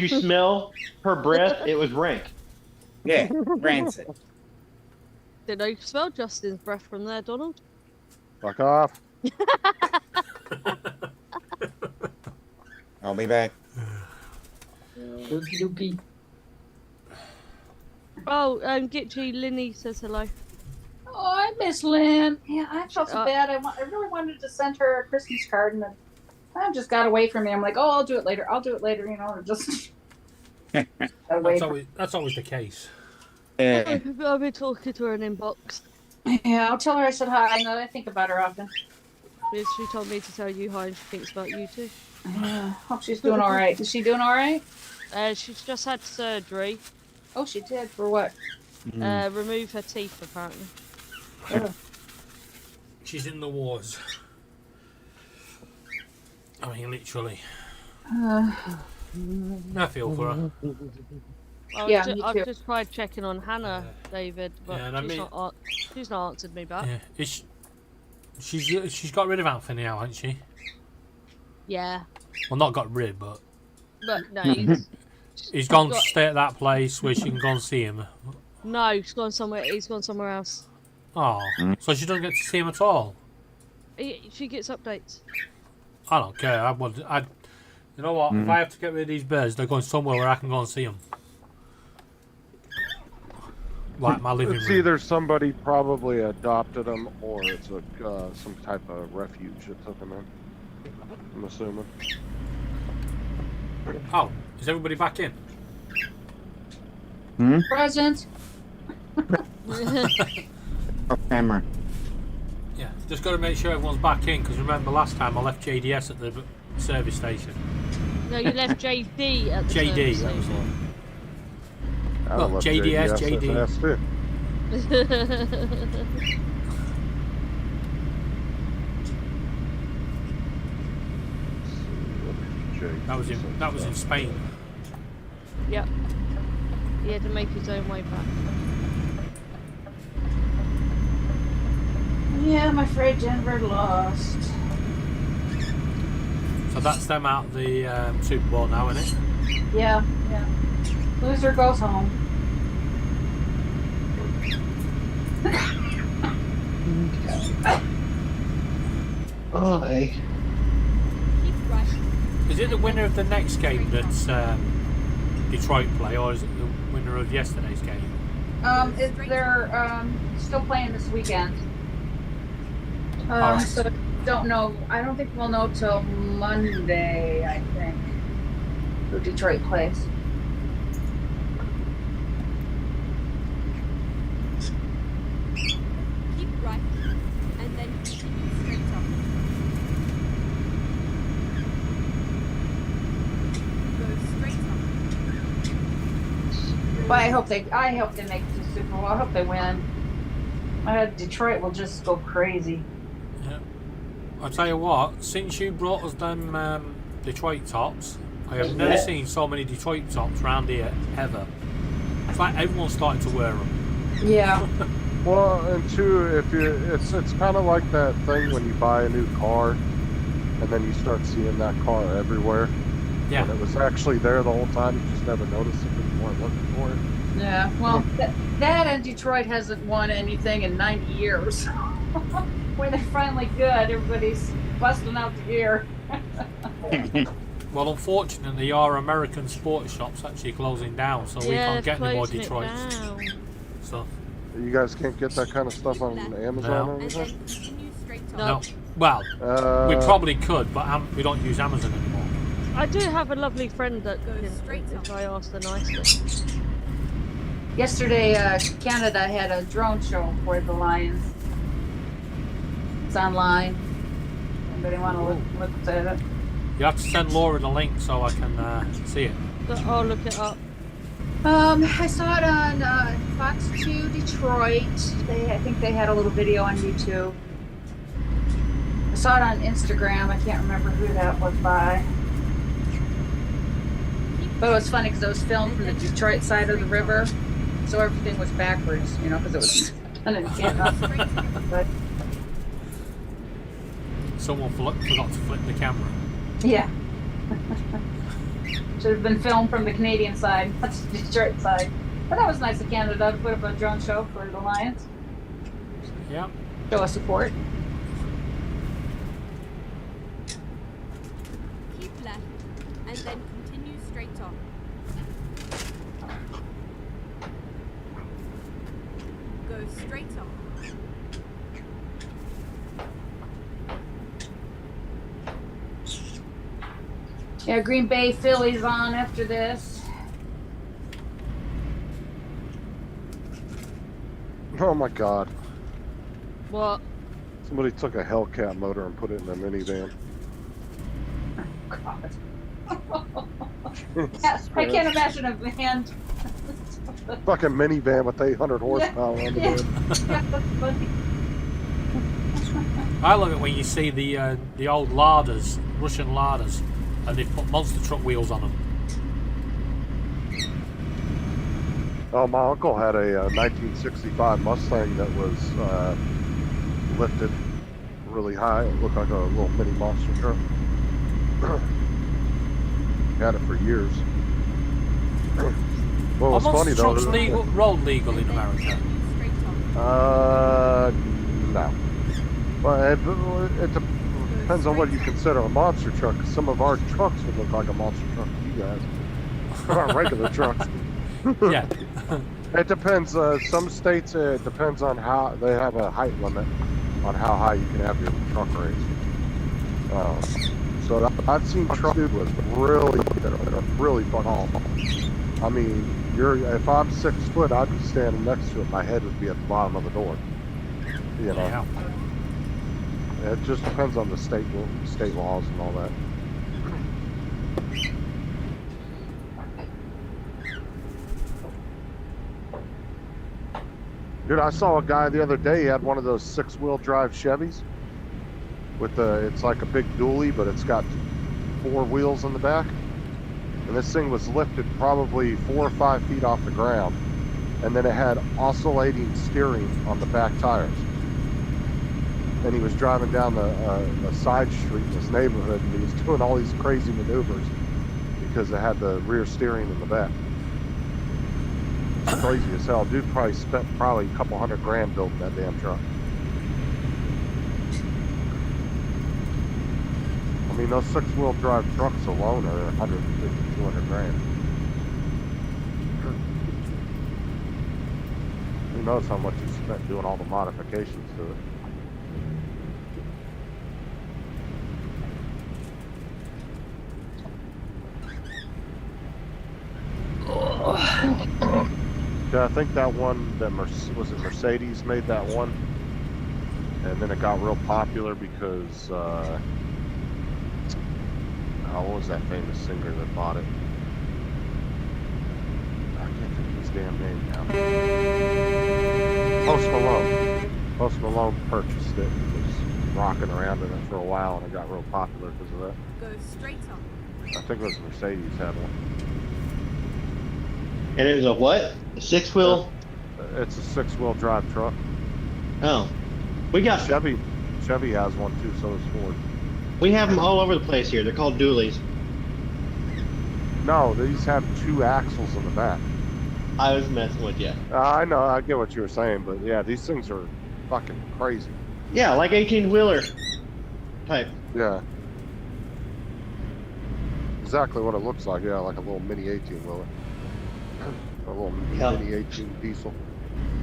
smell her breath? It was rank. Yeah, rancid. Did I smell Justin's breath from there, Donald? Fuck off. I'll be back. Okie dokie. Oh, Gitchy Linny says hello. Oh, I miss Lynn. Yeah, I felt so bad. I really wanted to send her a Christmas card, and I just got away from me. I'm like, oh, I'll do it later. I'll do it later. You know, just. That's always the case. I've been talking to her in inbox. Yeah, I'll tell her I said hi. I know I think about her often. She told me to tell you hi and she thinks about you too. Hope she's doing all right. Is she doing all right? She's just had surgery. Oh, she did? For what? Remove her teeth, apparently. Oh. She's in the wars. I mean, literally. I feel for her. I've just tried checking on Hannah, David, but she's not answered me back. Yeah. She's got rid of Anthony now, hasn't she? Yeah. Well, not got rid, but... But no, he's gone to stay at that place where she can go and see him. No, he's gone somewhere else. Oh, so she doesn't get to see him at all? She gets updates. I don't care. You know what? If I have to get rid of these birds, they're going somewhere where I can go and see them. Like my living room. It's either somebody probably adopted them or it's some type of refuge that took them in. I'm assuming. Oh, is everybody back in? Present. Off camera. Yeah, just got to make sure everyone's back in, because remember last time I left JDS at the service station. No, you left JD at the JD, service that was station. I Well, love JDS, JDS too. That was in Spain. Yep. He had to make his own way back. Yeah, I'm afraid Denver lost. So that's them out of the Super Bowl now, isn't it? Yeah. Loser goes home. Oh, hey. Is it the winner of the next game that's Detroit play, or is it the winner of yesterday's game? They're still playing this weekend. Alright. So don't know. I don't think we'll know till Monday. I think who Detroit plays. Keep right, and then continue straight up. Go straight up. But I hope they make it to the Super Bowl. I hope they win. Detroit will just go crazy. Yeah. I'll tell you what, since you brought us them Detroit tops, I have never seen so many Detroit tops around here ever. It's like everyone's starting to wear them. Yeah. Well, and two, it's kind of like that thing when you buy a new car, and then you start seeing that car everywhere. Yeah. And it was actually there the whole time. You just never noticed it because you weren't looking for it. Yeah, well, that and Detroit hasn't won anything in 90 years. When they're finally good, everybody's busting out the ear. Well, unfortunately, our American sports shop's actually closing down, so we Yeah, can't get any more closing it Detroit down. stuff. You guys can't get that kind of stuff on Amazon No. or And then anything? continue straight on. No. No. Well, we probably could, but we don't use Amazon anymore. I do have a lovely friend that Go can, straight if on. I ask the nicely. Yesterday, Canada had a drone show for the Lions. It's online. Anybody want to look at it? You have to send Laura the link so I can see it. But I'll look it up. I saw it on Fox 2 Detroit. I think they had a little video on YouTube. I saw it on Instagram. I can't remember who that was by. But it was funny because it was filmed from the Detroit side of the river, so everything was backwards, because it was done in Canada. But Someone forgot to flip the camera. yeah. Should have been filmed from the Canadian side, not the Detroit side. But that was nice of Canada to put up a drone show for the Lions. Yeah. Show us support. Keep left. And then continue straight on. Go straight on. Yeah, Green Bay Phillies on after this. Oh my God! What? Somebody took a Hellcat motor and put it in a minivan. God. I can't imagine a van. Fucking minivan with 800 horsepower on the Yeah. hood. Yeah, that's funny. I love it when you see the old larders, Russian larders, and they put monster truck wheels on them. Oh, my uncle had a 1965 Mustang that was lifted really high. It looked like a little mini monster truck. Had it for years. Well, Are it's funny monster though. trucks legal, road legal in America? Continue straight on. No. Well, it depends on what you consider a monster truck. Some of our trucks would look like a monster truck to you guys. They're not regular trucks. Yeah. It depends. Some states, it depends on how they have a height limit on how high you can have your truck raised. So I've seen trucks with really fucking tall. I mean, if I'm 6 foot, I'd be standing next to it. My head would be at the bottom of the door. You know. Yeah. It just depends on the state laws and all that. Dude, I saw a guy the other day. He had one of those 6-wheel drive Chevys with it's like a big dually, but it's got 4 wheels in the back. And this thing was lifted probably 4 or 5 feet off the ground, and then it had oscillating steering on the back tires. And he was driving down a side street in his neighborhood, and he was doing all these crazy maneuvers because it had the rear steering in the back. It's crazy as hell. Dude probably spent a couple $100,000 building that damn truck. I mean, those 6-wheel drive trucks alone are 150, 200 grand. Who knows how much he spent doing all the modifications to it. Yeah, I think that one, was it Mercedes made that one, and then it got real popular because what was that famous singer that bought it? I can't think of his damn name now. Post Malone. Post Malone purchased it and was rocking around in it for a while, and it got real popular because of that. Go straight on. I think it was Mercedes had one. And it was a what? A 6-wheel? It's a 6-wheel drive truck. Oh, we got. Chevy has one too, so does Ford. We have them all over the place here. They're called dualies. No, these have 2 axles in the back. I was messing with you. I know, I get what you were saying, but yeah, these things are fucking crazy. Yeah, like 18-wheeler type. Yeah. Exactly what it looks like, yeah, like a little mini 18-wheeler. A little mini 18 diesel.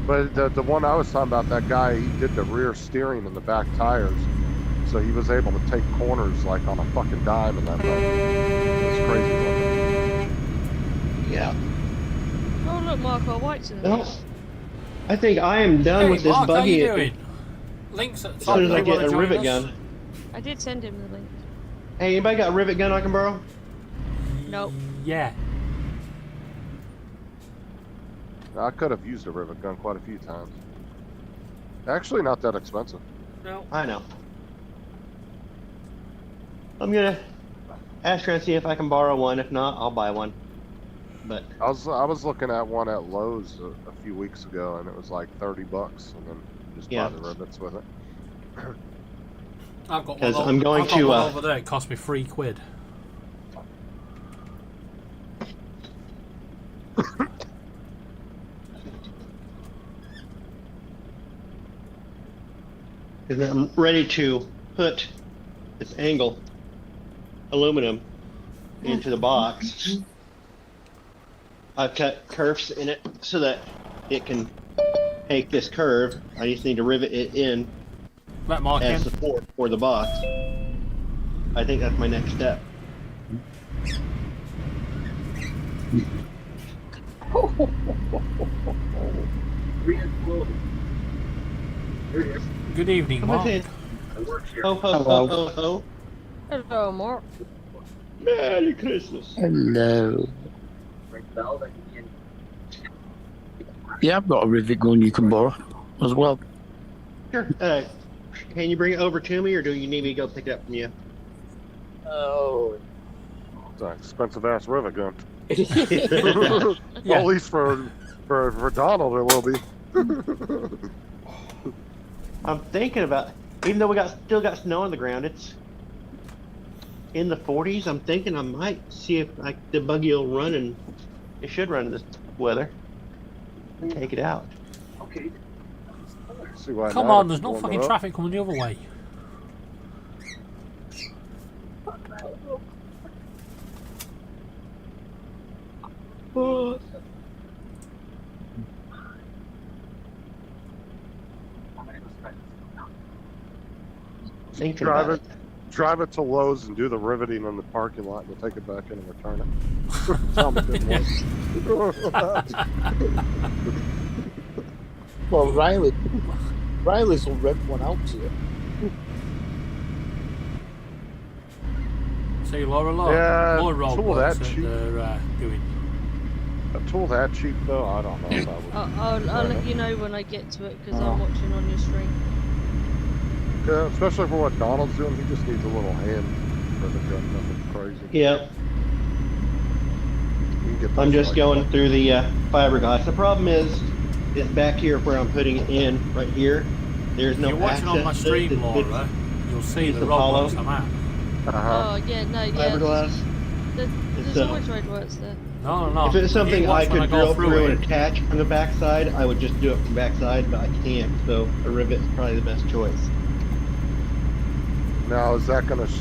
But the one I was talking about, that guy, he did the rear steering and the back tires. So he was able to take corners like on a fucking dime in that thing. It's crazy looking. Yeah. Oh look, Marco White's in No. there. I think I am done Hey, with this Mark, how buggy. you doing? Links at the As top. soon as I You get wanna a join rivet us? gun. I did send him the link. Hey, anybody got a rivet gun I can borrow? Nope. Yeah. I could have used a rivet gun quite a few times. Actually, not that expensive. No. I know. I'm gonna ask her and see if I can borrow one. If not, I'll buy one. But I was looking at one at Lowe's a few weeks ago, and it was like $30, and then just Yeah. buy the rivets with it. I've got one. 'Cause I'm going I've got to, one over there. It cost me £3. because I'm ready to put this angle aluminum into the box. I've cut curves in it so that it can take this curve. I just need to rivet it in Let Mark as in. support for the box. I think that's my next step. Good evening, Come on Mark. in. Ho, ho, ho, ho, ho. Hello, Mark. Merry Christmas. Hello. Yeah, I've got a rivet gun you can borrow as well. Sure. Can you bring it over to me, or do you need me to go pick it up from you? Oh. It's an expensive ass rivet gun. Yeah. Well, at least for Donald, it will be. I'm thinking about, even though we still got snow on the ground, it's in the 40s. I'm thinking I might see if the buggy will run, and it should run in this weather. And take it out. See why Come not, on, it's there's no warming fucking up. traffic coming the other way. Thinking about it. Drive it to Lowe's and do the riveting in the parking lot, and we'll take it back in and return it. Tell me it didn't work. Well, Riley's will rent one out to you. See, Laura Yeah, Laura tool roadworks that that cheap. they're doing. A tool that cheap though, I don't know if I would. I'll let you know when I get to it because I'm watching on your stream. Yeah, especially for what Donald's doing, he just needs a little hand rivet gun, nothing crazy. Yeah, You can get I'm those just like- going through the fiberglass. The problem is, it's back here where I'm putting it in, right here. There's If no you're watching on my access stream, to Laura, you'll see use the the Apollo. roadworks I'm at. Oh yeah, no, yeah. fiberglass. There's So- always roadworks there. No. If it's something You I watch when could go drill through it. and attach from the backside, I would just do it from the backside, but I can't, so a rivet's probably the best choice. Now, is that going to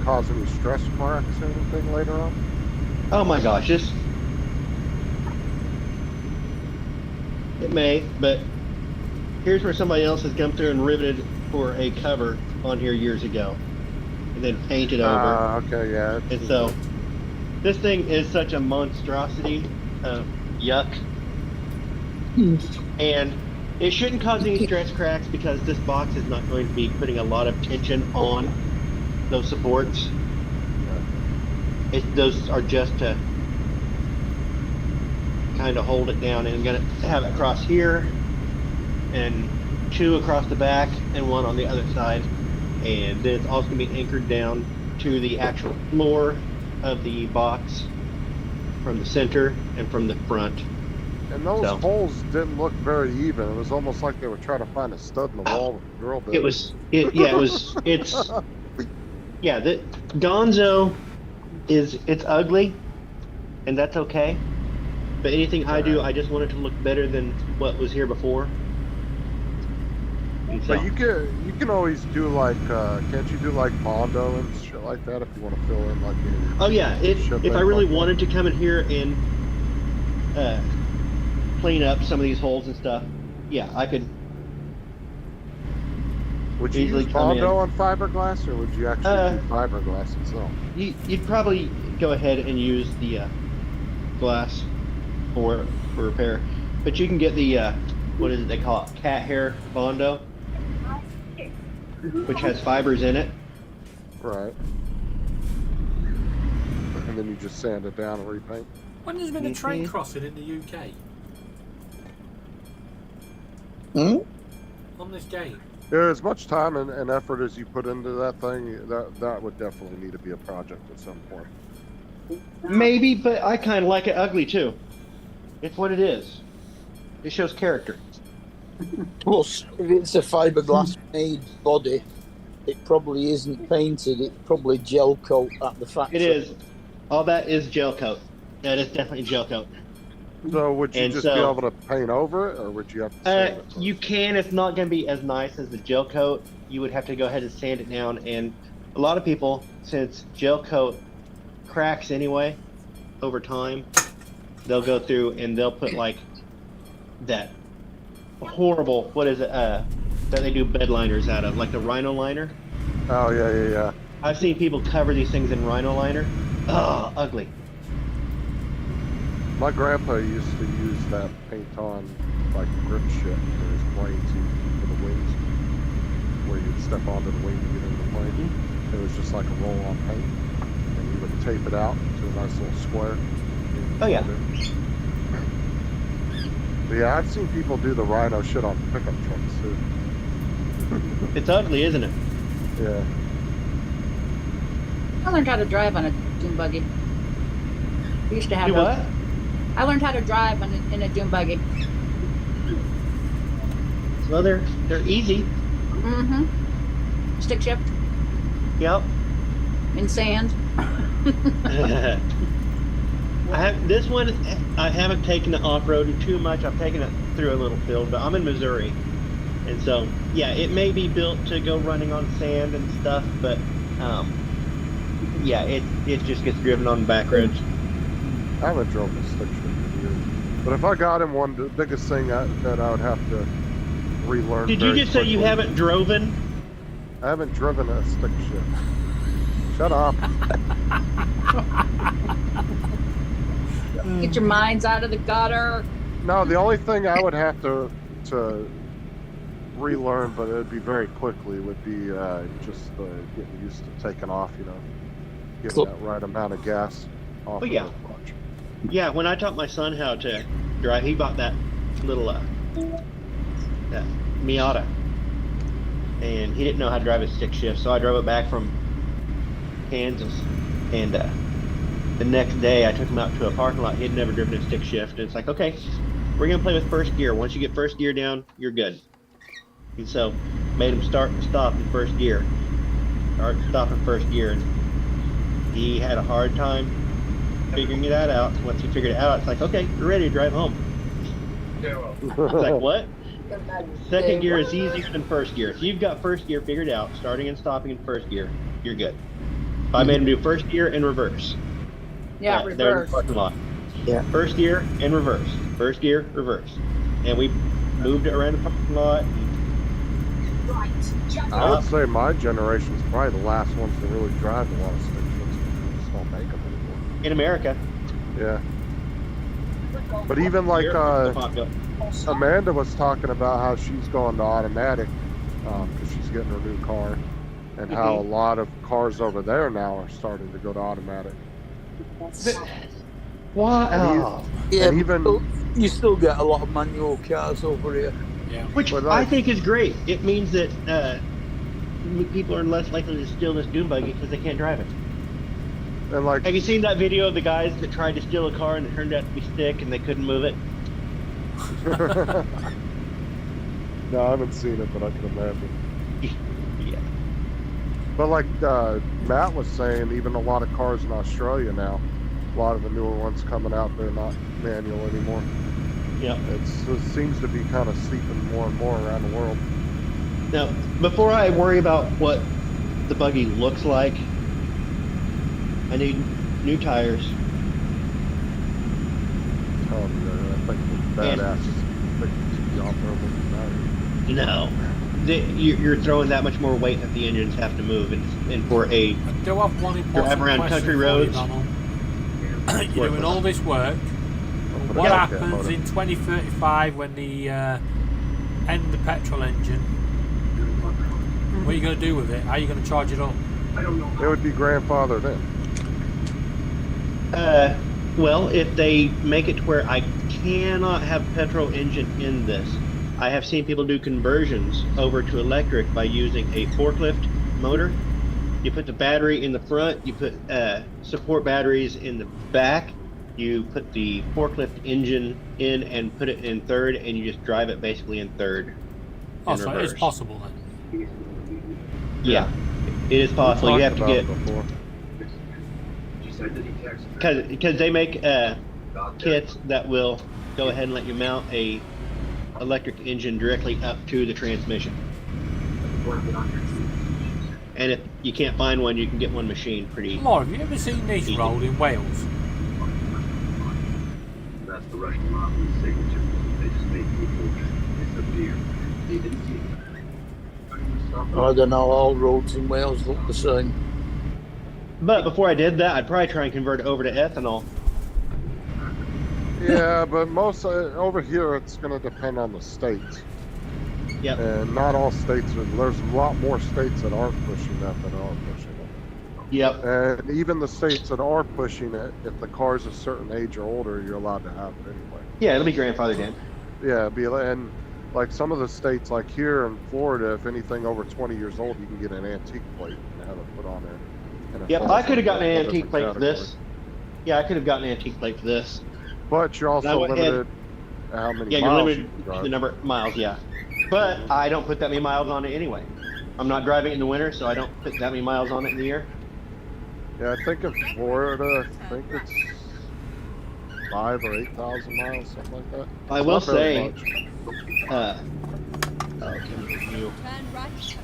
cause any stress marks or anything later on? Oh my gosh, it may, but here's where somebody else has come through and riveted for a cover on here years ago, and then painted over. Okay, yeah. And so, this thing is such a monstrosity of yuck. And it shouldn't cause any stress cracks because this box is not going to be putting a lot of tension on those supports. Those are just to kind of hold it down. And I'm going to have it across here, and 2 across the back, and 1 on the other side. And then it's also going to be anchored down to the actual floor of the box from the center and from the front. And those So- holes didn't look very even. It was almost like they were trying to find a stud in the wall with the drill bit. The Gonzo it's ugly, and that's okay. But anything I do, I just want it to look better than what was here before. And so, But you can always do like can't you do like Bondo and shit like that if you want to fill in like oh yeah, if I really wanted to come in here and clean up some of these holes and stuff, yeah, I could. Would you easily use come in. Bondo on fiberglass, or would you actually do fiberglass itself? You'd probably go ahead and use the glass for repair, but you can get the what is it they call it, cat hair Bondo, which has fibers in it. Right. And then you just sand it down and repaint. When there's been a train crossing in the UK? On this game? Yeah, as much time and effort as you put into that thing, that would definitely need to be a project at some point. Maybe, but I kind of like it ugly too. It's what it is. It shows character. Plus, if it's a fiberglass made body, it probably isn't painted. It's probably gel coat at the factory. It is. All that is gel coat. That is definitely gel coat. So would you just be able to paint over it, or would you have to sand it first? You can. It's not going to be as nice as the gel coat. You would have to go ahead and sand it down. And a lot of people, since gel coat cracks anyway over time, they'll go through and they'll put like that horrible, what is it, that they do bed liners out of, like the rhino liner. Oh, yeah. I've seen people cover these things in rhino liner. Oh, ugly. My grandpa used to use that paint on like grip shit for his planes, for the wings, where you'd step onto the wing to get into the plane. It was just like a roll-on paint, and you would tape it out to a nice little square. Oh yeah. But yeah, I've seen people do the rhino shit on pickup trucks too. It's ugly, isn't it? Yeah. I learned how to drive on a dune buggy. We used to have You those. what? I learned how to drive in a dune buggy. Well, they're easy. Mm-hmm. Stick shift Yep. in sand. This one, I haven't taken it off-road too much. I've taken it through a little field, but I'm in Missouri. And so, yeah, it may be built to go running on sand and stuff, but, yeah, it just gets driven on back roads. I haven't drove a stick shift in years. But if I got in one, the biggest thing that I would have to relearn. Did you just say you haven't driven? I haven't driven a stick shift. Shut up. Get your minds out of the gutter. No, the only thing I would have to relearn, but it'd be very quickly, would be just getting used to taking off, getting that right amount of gas off of the clutch. Yeah, when I taught my son how to drive, he bought that little that Miata, and he didn't know how to drive a stick shift, so I drove it back from Kansas, and the next day I took him out to a parking lot. He had never driven a stick shift, and it's like, okay, we're gonna play with first gear. Once you get first gear down, you're good. And so made him start and stop in first gear, stop in first gear, and he had a hard time figuring that out. Once he figured it out, it's like, okay, you're ready to drive home. It's like, what? Second gear is easier than first gear. If you've got first gear figured out, starting and stopping in first gear, you're good. If I made him do first gear and reverse. Yeah, There in reverse. the parking lot. Yeah. First gear and reverse. First gear, reverse. And we moved it around the parking lot. I would say my generation's probably the last ones to really drive a lot of stick shifts. They just don't make them anymore. In America. Yeah. But even like Amanda was talking about how she's going to automatic because she's getting her new car, and how a lot of cars over there now are starting to go to automatic. Wow. Yeah, and even you still get a lot of manual cars over here. Yeah. Which I think is great. It means that people are less likely to steal this dune buggy because they can't drive it. and like Have you seen that video of the guys that tried to steal a car and it turned out to be stick and they couldn't move it? No, I haven't seen it, but I can imagine. Yeah. But like Matt was saying, even a lot of cars in Australia now, a lot of the newer ones coming out, they're not manual anymore. Yep. It seems to be kind of seeping more and more around the world. Now, before I worry about what the buggy looks like, I need new tires. Oh, yeah, I think the badass is the off-road tires. No. You're throwing that much more weight that the engines have to move, and for a I do have one important drive around question country for you, roads. Donald. You're doing all this work. But What I like that happens motor. in 2035 when the end the petrol engine? What are you going to do with it? How are you going to charge it up? It would be grandfathered in. Well, if they make it to where I cannot have petrol engine in this, I have seen people do conversions over to electric by using a forklift motor. You put the battery in the front, you put support batteries in the back, you put the forklift engine in and put it in third, and you just drive it basically in third. Oh, in so reverse. it's possible then. Yeah, it is possible. You have to get, because they make kits that will go ahead and let you mount a electric engine directly up to the transmission. And if you can't find one, you can get one machine pretty. Laura, have you ever seen these easy. road in Wales? That's the Russian mob signature. They just make people disappear. They didn't see it. I don't know, all roads in Wales look the same. But before I did that, I'd probably try and convert it over to ethanol. Yeah, but most over here, it's going to depend on the states. Yep. And not all states there's a lot more states that aren't pushing that than are pushing it. Yep. And even the states that are pushing it, if the car's a certain age or older, you're allowed to have it anyway. Yeah, it'll be grandfathered in. Yeah, and like some of the states, like here in Florida, if anything over 20 years old, you can get an antique plate and have it put on there. And it Yep, falls I could have under gotten a an antique different plate for this. category. Yeah, I could have gotten an antique plate for this. But you're also went ahead- limited how many Yeah, you're miles limited you can to drive. the number of miles, yeah. But I don't put that many miles on it anyway. I'm not driving it in the winter, so I don't put that many miles on it in the year. Yeah, I think in Florida, I think it's 5,000 or 8,000 miles, something like that. I It's will not very say, much. okay, you, Turn right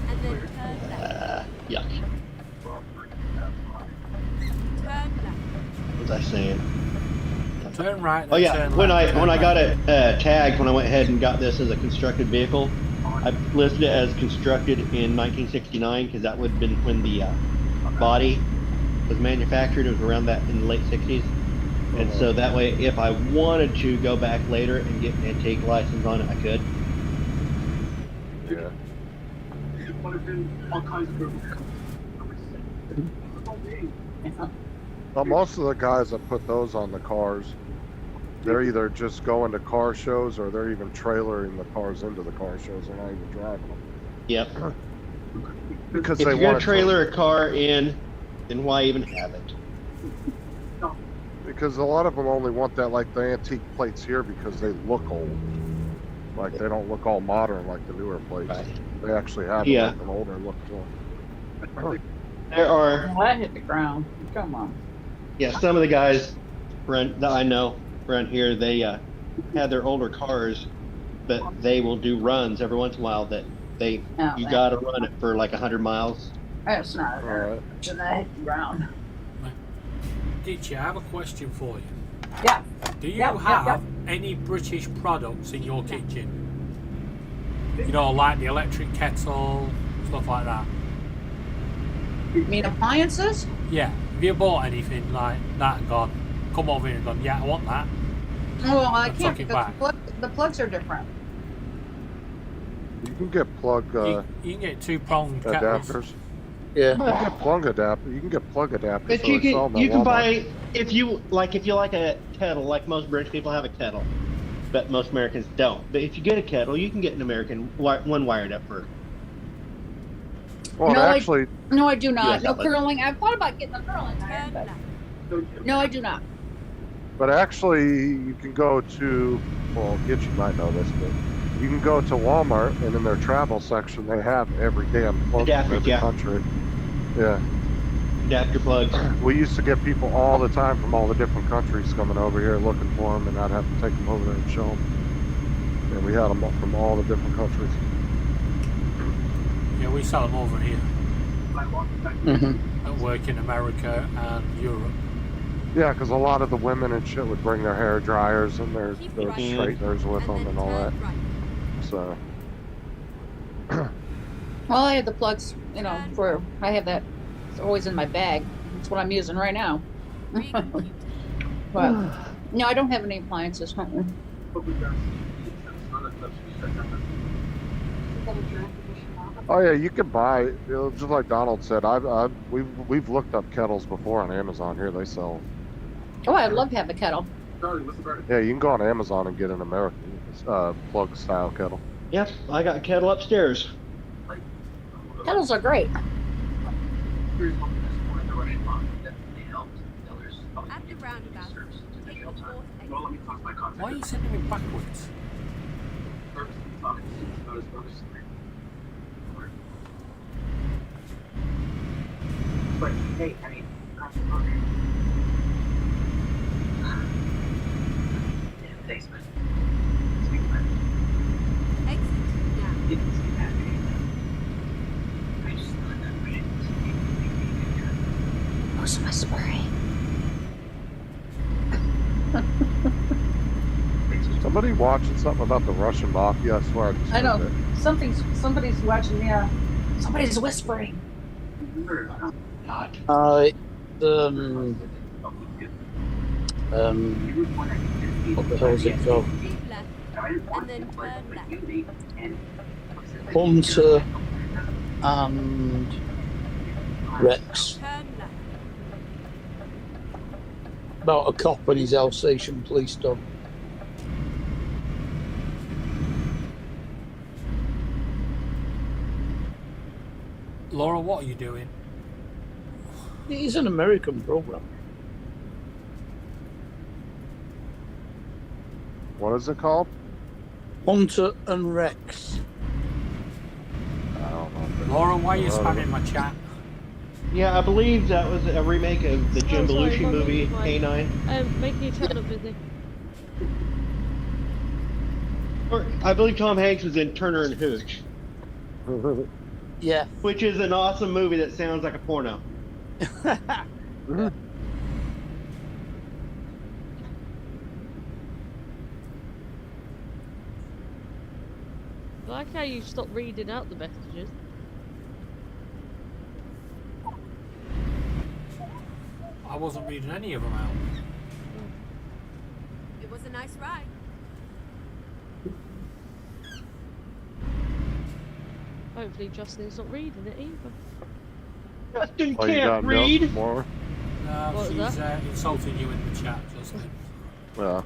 and then turn left. yuck. Turn left. What was I saying? Turn right. Oh then yeah, turn when left, I turn got right. it tagged, when I went ahead and got this as a constructed vehicle, I listed it as constructed in 1969 because that would have been when the body was manufactured. It was around that in the late 60s, and so that way, if I wanted to go back later and get an antique license on it, I could. Yeah. Well, most of the guys that put those on the cars, they're either just going to car shows or they're even trailering the cars into the car shows. They're not even driving them. Yep. Because If they you're gonna want to trailer a car in, then why even have it? Because a lot of them only want that, like the antique plates here, because they look old. Like they don't look all modern like the newer plates. Right. They actually have Yeah. like an older look to them. There are, Well, that hit the ground. Come on. yeah, some of the guys that I know around here, they have their older cars, but they will do runs every once in a while that you gotta run it for like 100 miles. That's not All her. right. So that hit the ground. Ditchy, I have a question for you. Yeah. Do you Yep, have yep. any British products in your kitchen? You know, like the electric kettle, stuff like that. You mean appliances? Yeah. Have you bought anything like that and gone, come over here and gone, yeah, I want that? Oh, well, I I'll can't tuck it because back. the plugs are different. You can get plug You can get two-pronged kettles. adapters. Yeah. You can get plug adapters. You can get plug adapters. But so you they sell can them at Walmart. buy if you like a kettle, like most British people have a kettle, but most Americans don't. But if you get a kettle, you can get an American one wired up for. Well, No, actually, No, I do not. Yeah, No but- curling. I've thought about getting a curling iron, Turn but left. no, I do not. you can go to well, Gitchy might know this, but you can go to Walmart and in their travel section they have every damn plug from Adapter, every yeah. country. Yeah. Adapter plugs. We used to get people all the time from all the different countries coming over here looking for them, and I'd have to take them over there and show them. And we had them from all the different countries. Yeah, we sell them over here Mhm. at work in America and Europe. Yeah, because a lot of the women and shit would bring their hair dryers and their Right. straighteners with them and then and all that. turn right. So, Well, I have the plugs, for I have that. It's always in my bag. That's what I'm using right now. But no, I don't have any appliances. oh yeah, you can buy. Just like Donald said, we've looked up kettles before on Amazon. Here they sell. Oh, I'd love to have a kettle. Yeah, you can go on Amazon and get an American plug style kettle. Yep, I got a kettle upstairs. Kettles are great. At the roundabout, take the fourth exit. Why are you sending me backwards? Exit now. What's my spray? Somebody watching something about the Russian mafia? I swear. I just I know. heard that. Somebody's watching me. Somebody's whispering. God. What the hell is it called? Keep left, and then turn left. Hunter and Rex. Turn left. About a cop and his Alsatian police dog. Laura, what are you doing? It's an American program. What is it called? Hunter and Rex. I don't know. Laura, why are you spamming my chat? Yeah, I believe that was a remake of the Jim Oh, sorry, Belushi my movie, mum's K9. Making your chat look busy. Or, I believe Tom Hanks was in Turner and Hooch, Yeah. which is an awesome movie that sounds like a porno. I like how you stopped reading out the messages. I wasn't reading any of them out. It was a nice ride. Hopefully Justin's not reading it either. Justin Oh, you got can't read. milk more? No, What was she's insulting you in the chat, Justin. Yeah.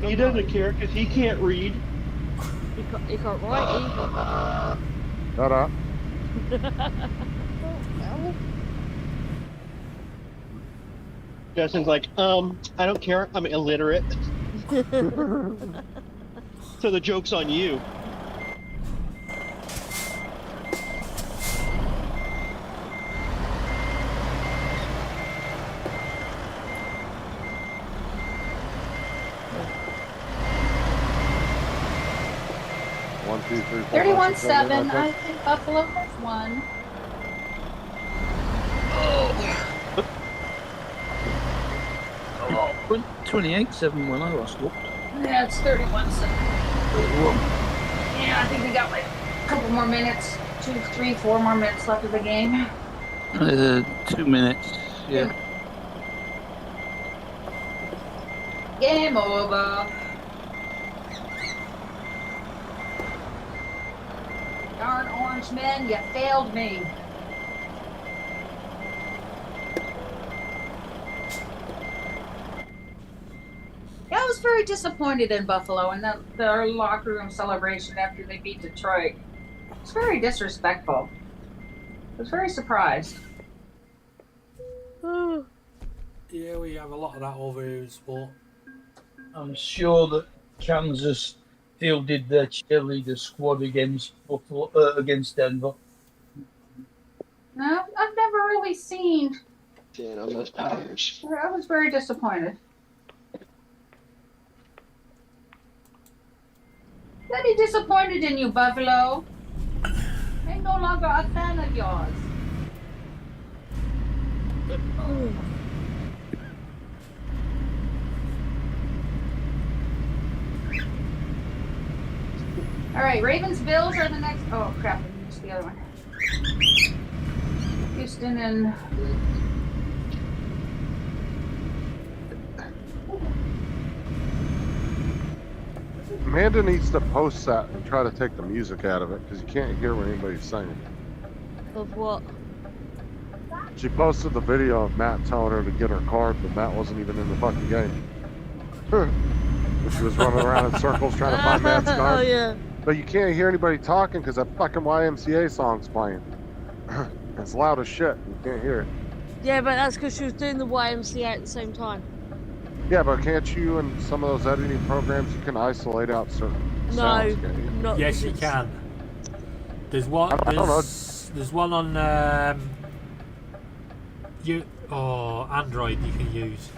He doesn't care because he can't read. He can't write Shut up. either. Justin's like, I don't care. I'm illiterate. So the joke's on you. One, two, three, four, 31-7. I think Buffalo has won. Oh, 28-7 when I last looked. Yeah, it's 31-7. 31. Yeah, I think we got like a couple more minutes. 2, 3, 4 more minutes left of the game. 2 minutes. Yeah. Game over. Darn orange men, you failed me. Yeah, I was very disappointed in Buffalo and their locker room celebration after they beat Detroit. It's very disrespectful. I was very surprised. Yeah, we have a lot of that over here in sport. I'm sure that Kansas fielded their cheerleader squad against Buffalo, against Denver. No, I've never really seen. Seeing on those tires. I was very disappointed. Very disappointed in you, Buffalo. I'm no longer a fan of yours. All right, Ravens, Bills are the next. Oh crap! I missed the other one. Houston and. Amanda needs to post that and try to take the music out of it because you can't hear what anybody's saying. Of what? She posted the video of Matt telling her to get her card, but Matt wasn't even in the fucking game. She was running around in circles trying to find Matt's Oh card. yeah. But you can't hear anybody talking because that fucking YMCA song's playing. It's loud as shit. You can't hear it. Yeah, but that's because she was doing the YMCA at the same time. Yeah, but can't you in some of those editing programs, you can isolate out certain sounds, can't you? Not Yes, because you it's- can. There's one. I don't know. There's one on Android you can use.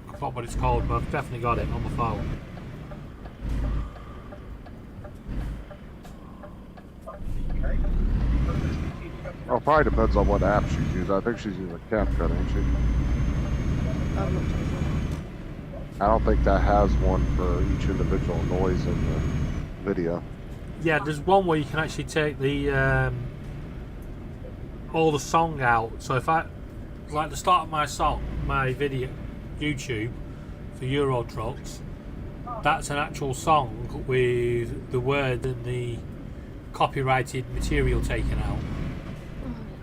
I forgot what it's called, but I've definitely got it on my phone. Oh, probably depends on what app she's using. I think she's using CapCut, ain't she? I'm not sure. I don't think that has one for each individual noise in the video. Yeah, there's one where you can actually take the all the song out. So if I like the start of my song, my video, YouTube for Euro Trucks, that's an actual song with the word and the copyrighted material taken out.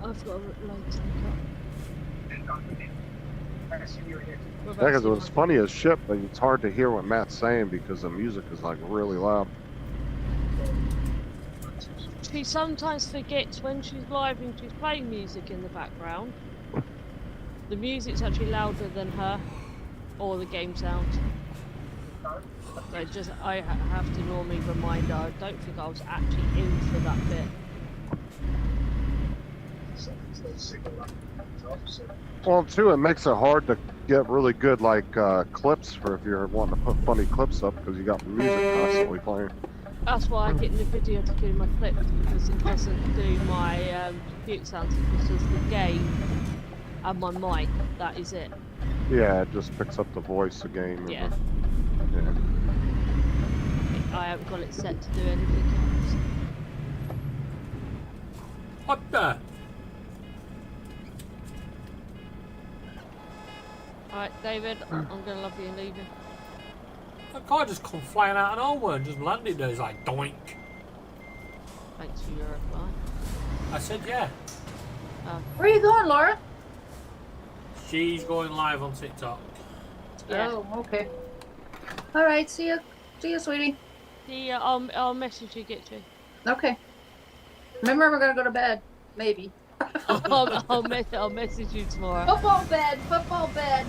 Oh, I've got a load to Yeah, because it was funny as shit, but it's hard to hear what Matt's saying because the music is like really loud. She sometimes forgets when she's live and she's playing music in the background. The music's actually louder than her, or the game sound. So I have to normally remind her. I don't think I was actually in for that bit. Well, too, it makes it hard to get really good like clips for if you're wanting to put funny clips up because you got music constantly playing. That's why I get in the video to do my clips, because it doesn't do my mute sounds. It's just the game and my mic. That is it. Yeah, it just picks up the voice again. Yeah. Yeah. I haven't got it set to do anything else. What the? Alright, David, I'm gonna love you and leave you. That car just come flying out of nowhere and just landed there. It's like doink. Thanks for your reply. I said yeah. Where are you going, Laura? She's going live on TikTok. Yeah. Oh, okay. All right. See you. See you, sweetie. See ya. I'll message you, get you. Okay. Remember, we're gonna go to bed. Maybe. I'll message you tomorrow. Football bed. Football bed.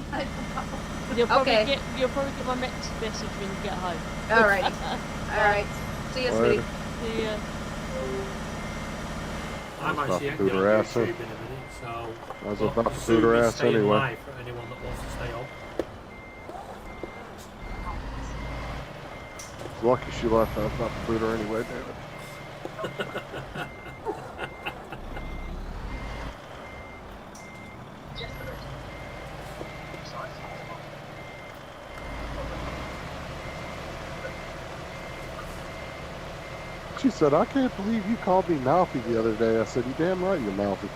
You'll probably Okay. get my message when you get home. All right. All right. See you, sweetie. See ya. I'm About actually to ending boot on her ass YouTube in. in a minute, so I was well, about to soon boot her be ass staying anyway. live for anyone that wants to stay on. Lucky she left. I was about to boot her anyway, David. She said, I can't believe you called me mouthy the other day. I said, you damn right you're mouthy.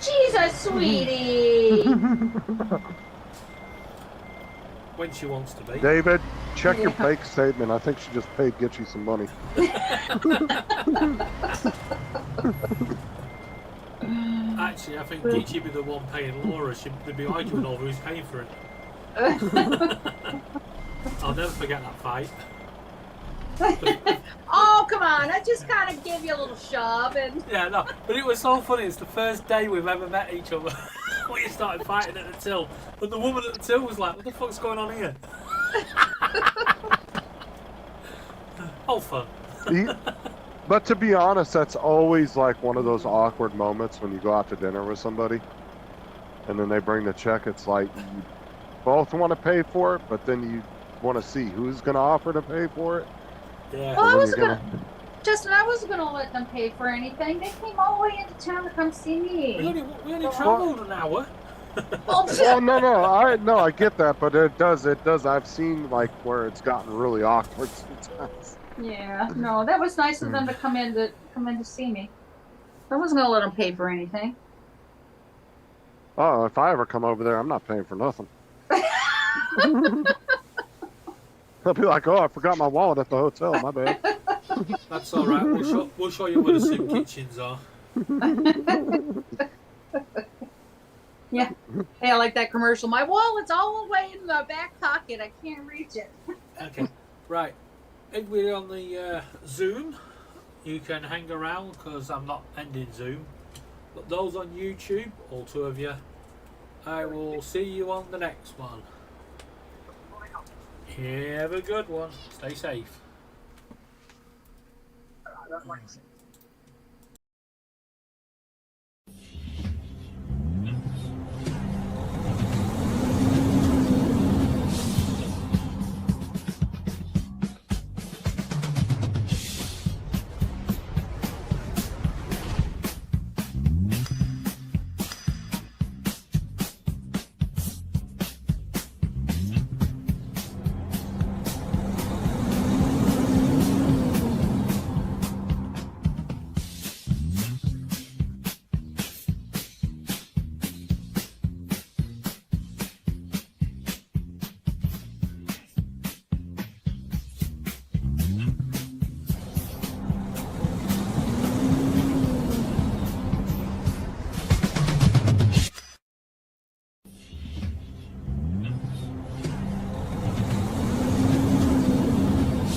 Jesus, sweetie. When she wants to be. David, check your Yeah. bank statement. I think she just paid get you some money. Actually, I think Gigi be the one paying Laura. She'd be arguing over who's paying for it. I'll never forget that fight. Oh, come on. I just kind of gave you a little shove and. Yeah, no, but it was so funny. It's the first day we've ever met each other. when you started fighting at the till. But the woman at the till was like, what the fuck's going on here? All fun. But to be honest, that's always like one of those awkward moments when you go out to dinner with somebody and then they bring the check. It's like you both want to pay for it, but then you want to see who's going to offer to pay for it. Yeah. Well, I wasn't gonna, Justin, I wasn't gonna let them pay for anything. They came all the way into town to come see me. We only travelled an hour. Well, no, I get that, but it does. I've seen like where it's gotten really awkward sometimes. Yeah, no, that was nice of them to come in to see me. I wasn't gonna let them pay for anything. Oh, if I ever come over there, I'm not paying for nothing. They'll be like, "Oh, I forgot my wallet at the hotel. My bad." That's all right. We'll show you where the soup kitchens are. Yeah. Hey, I like that commercial. My wallet's all the way in the back pocket. I can't reach it. Okay, right. If we're on the Zoom, you can hang around because I'm not ending Zoom. But those on YouTube, all two of you, I will see you on the next one. Have a good one. Stay safe.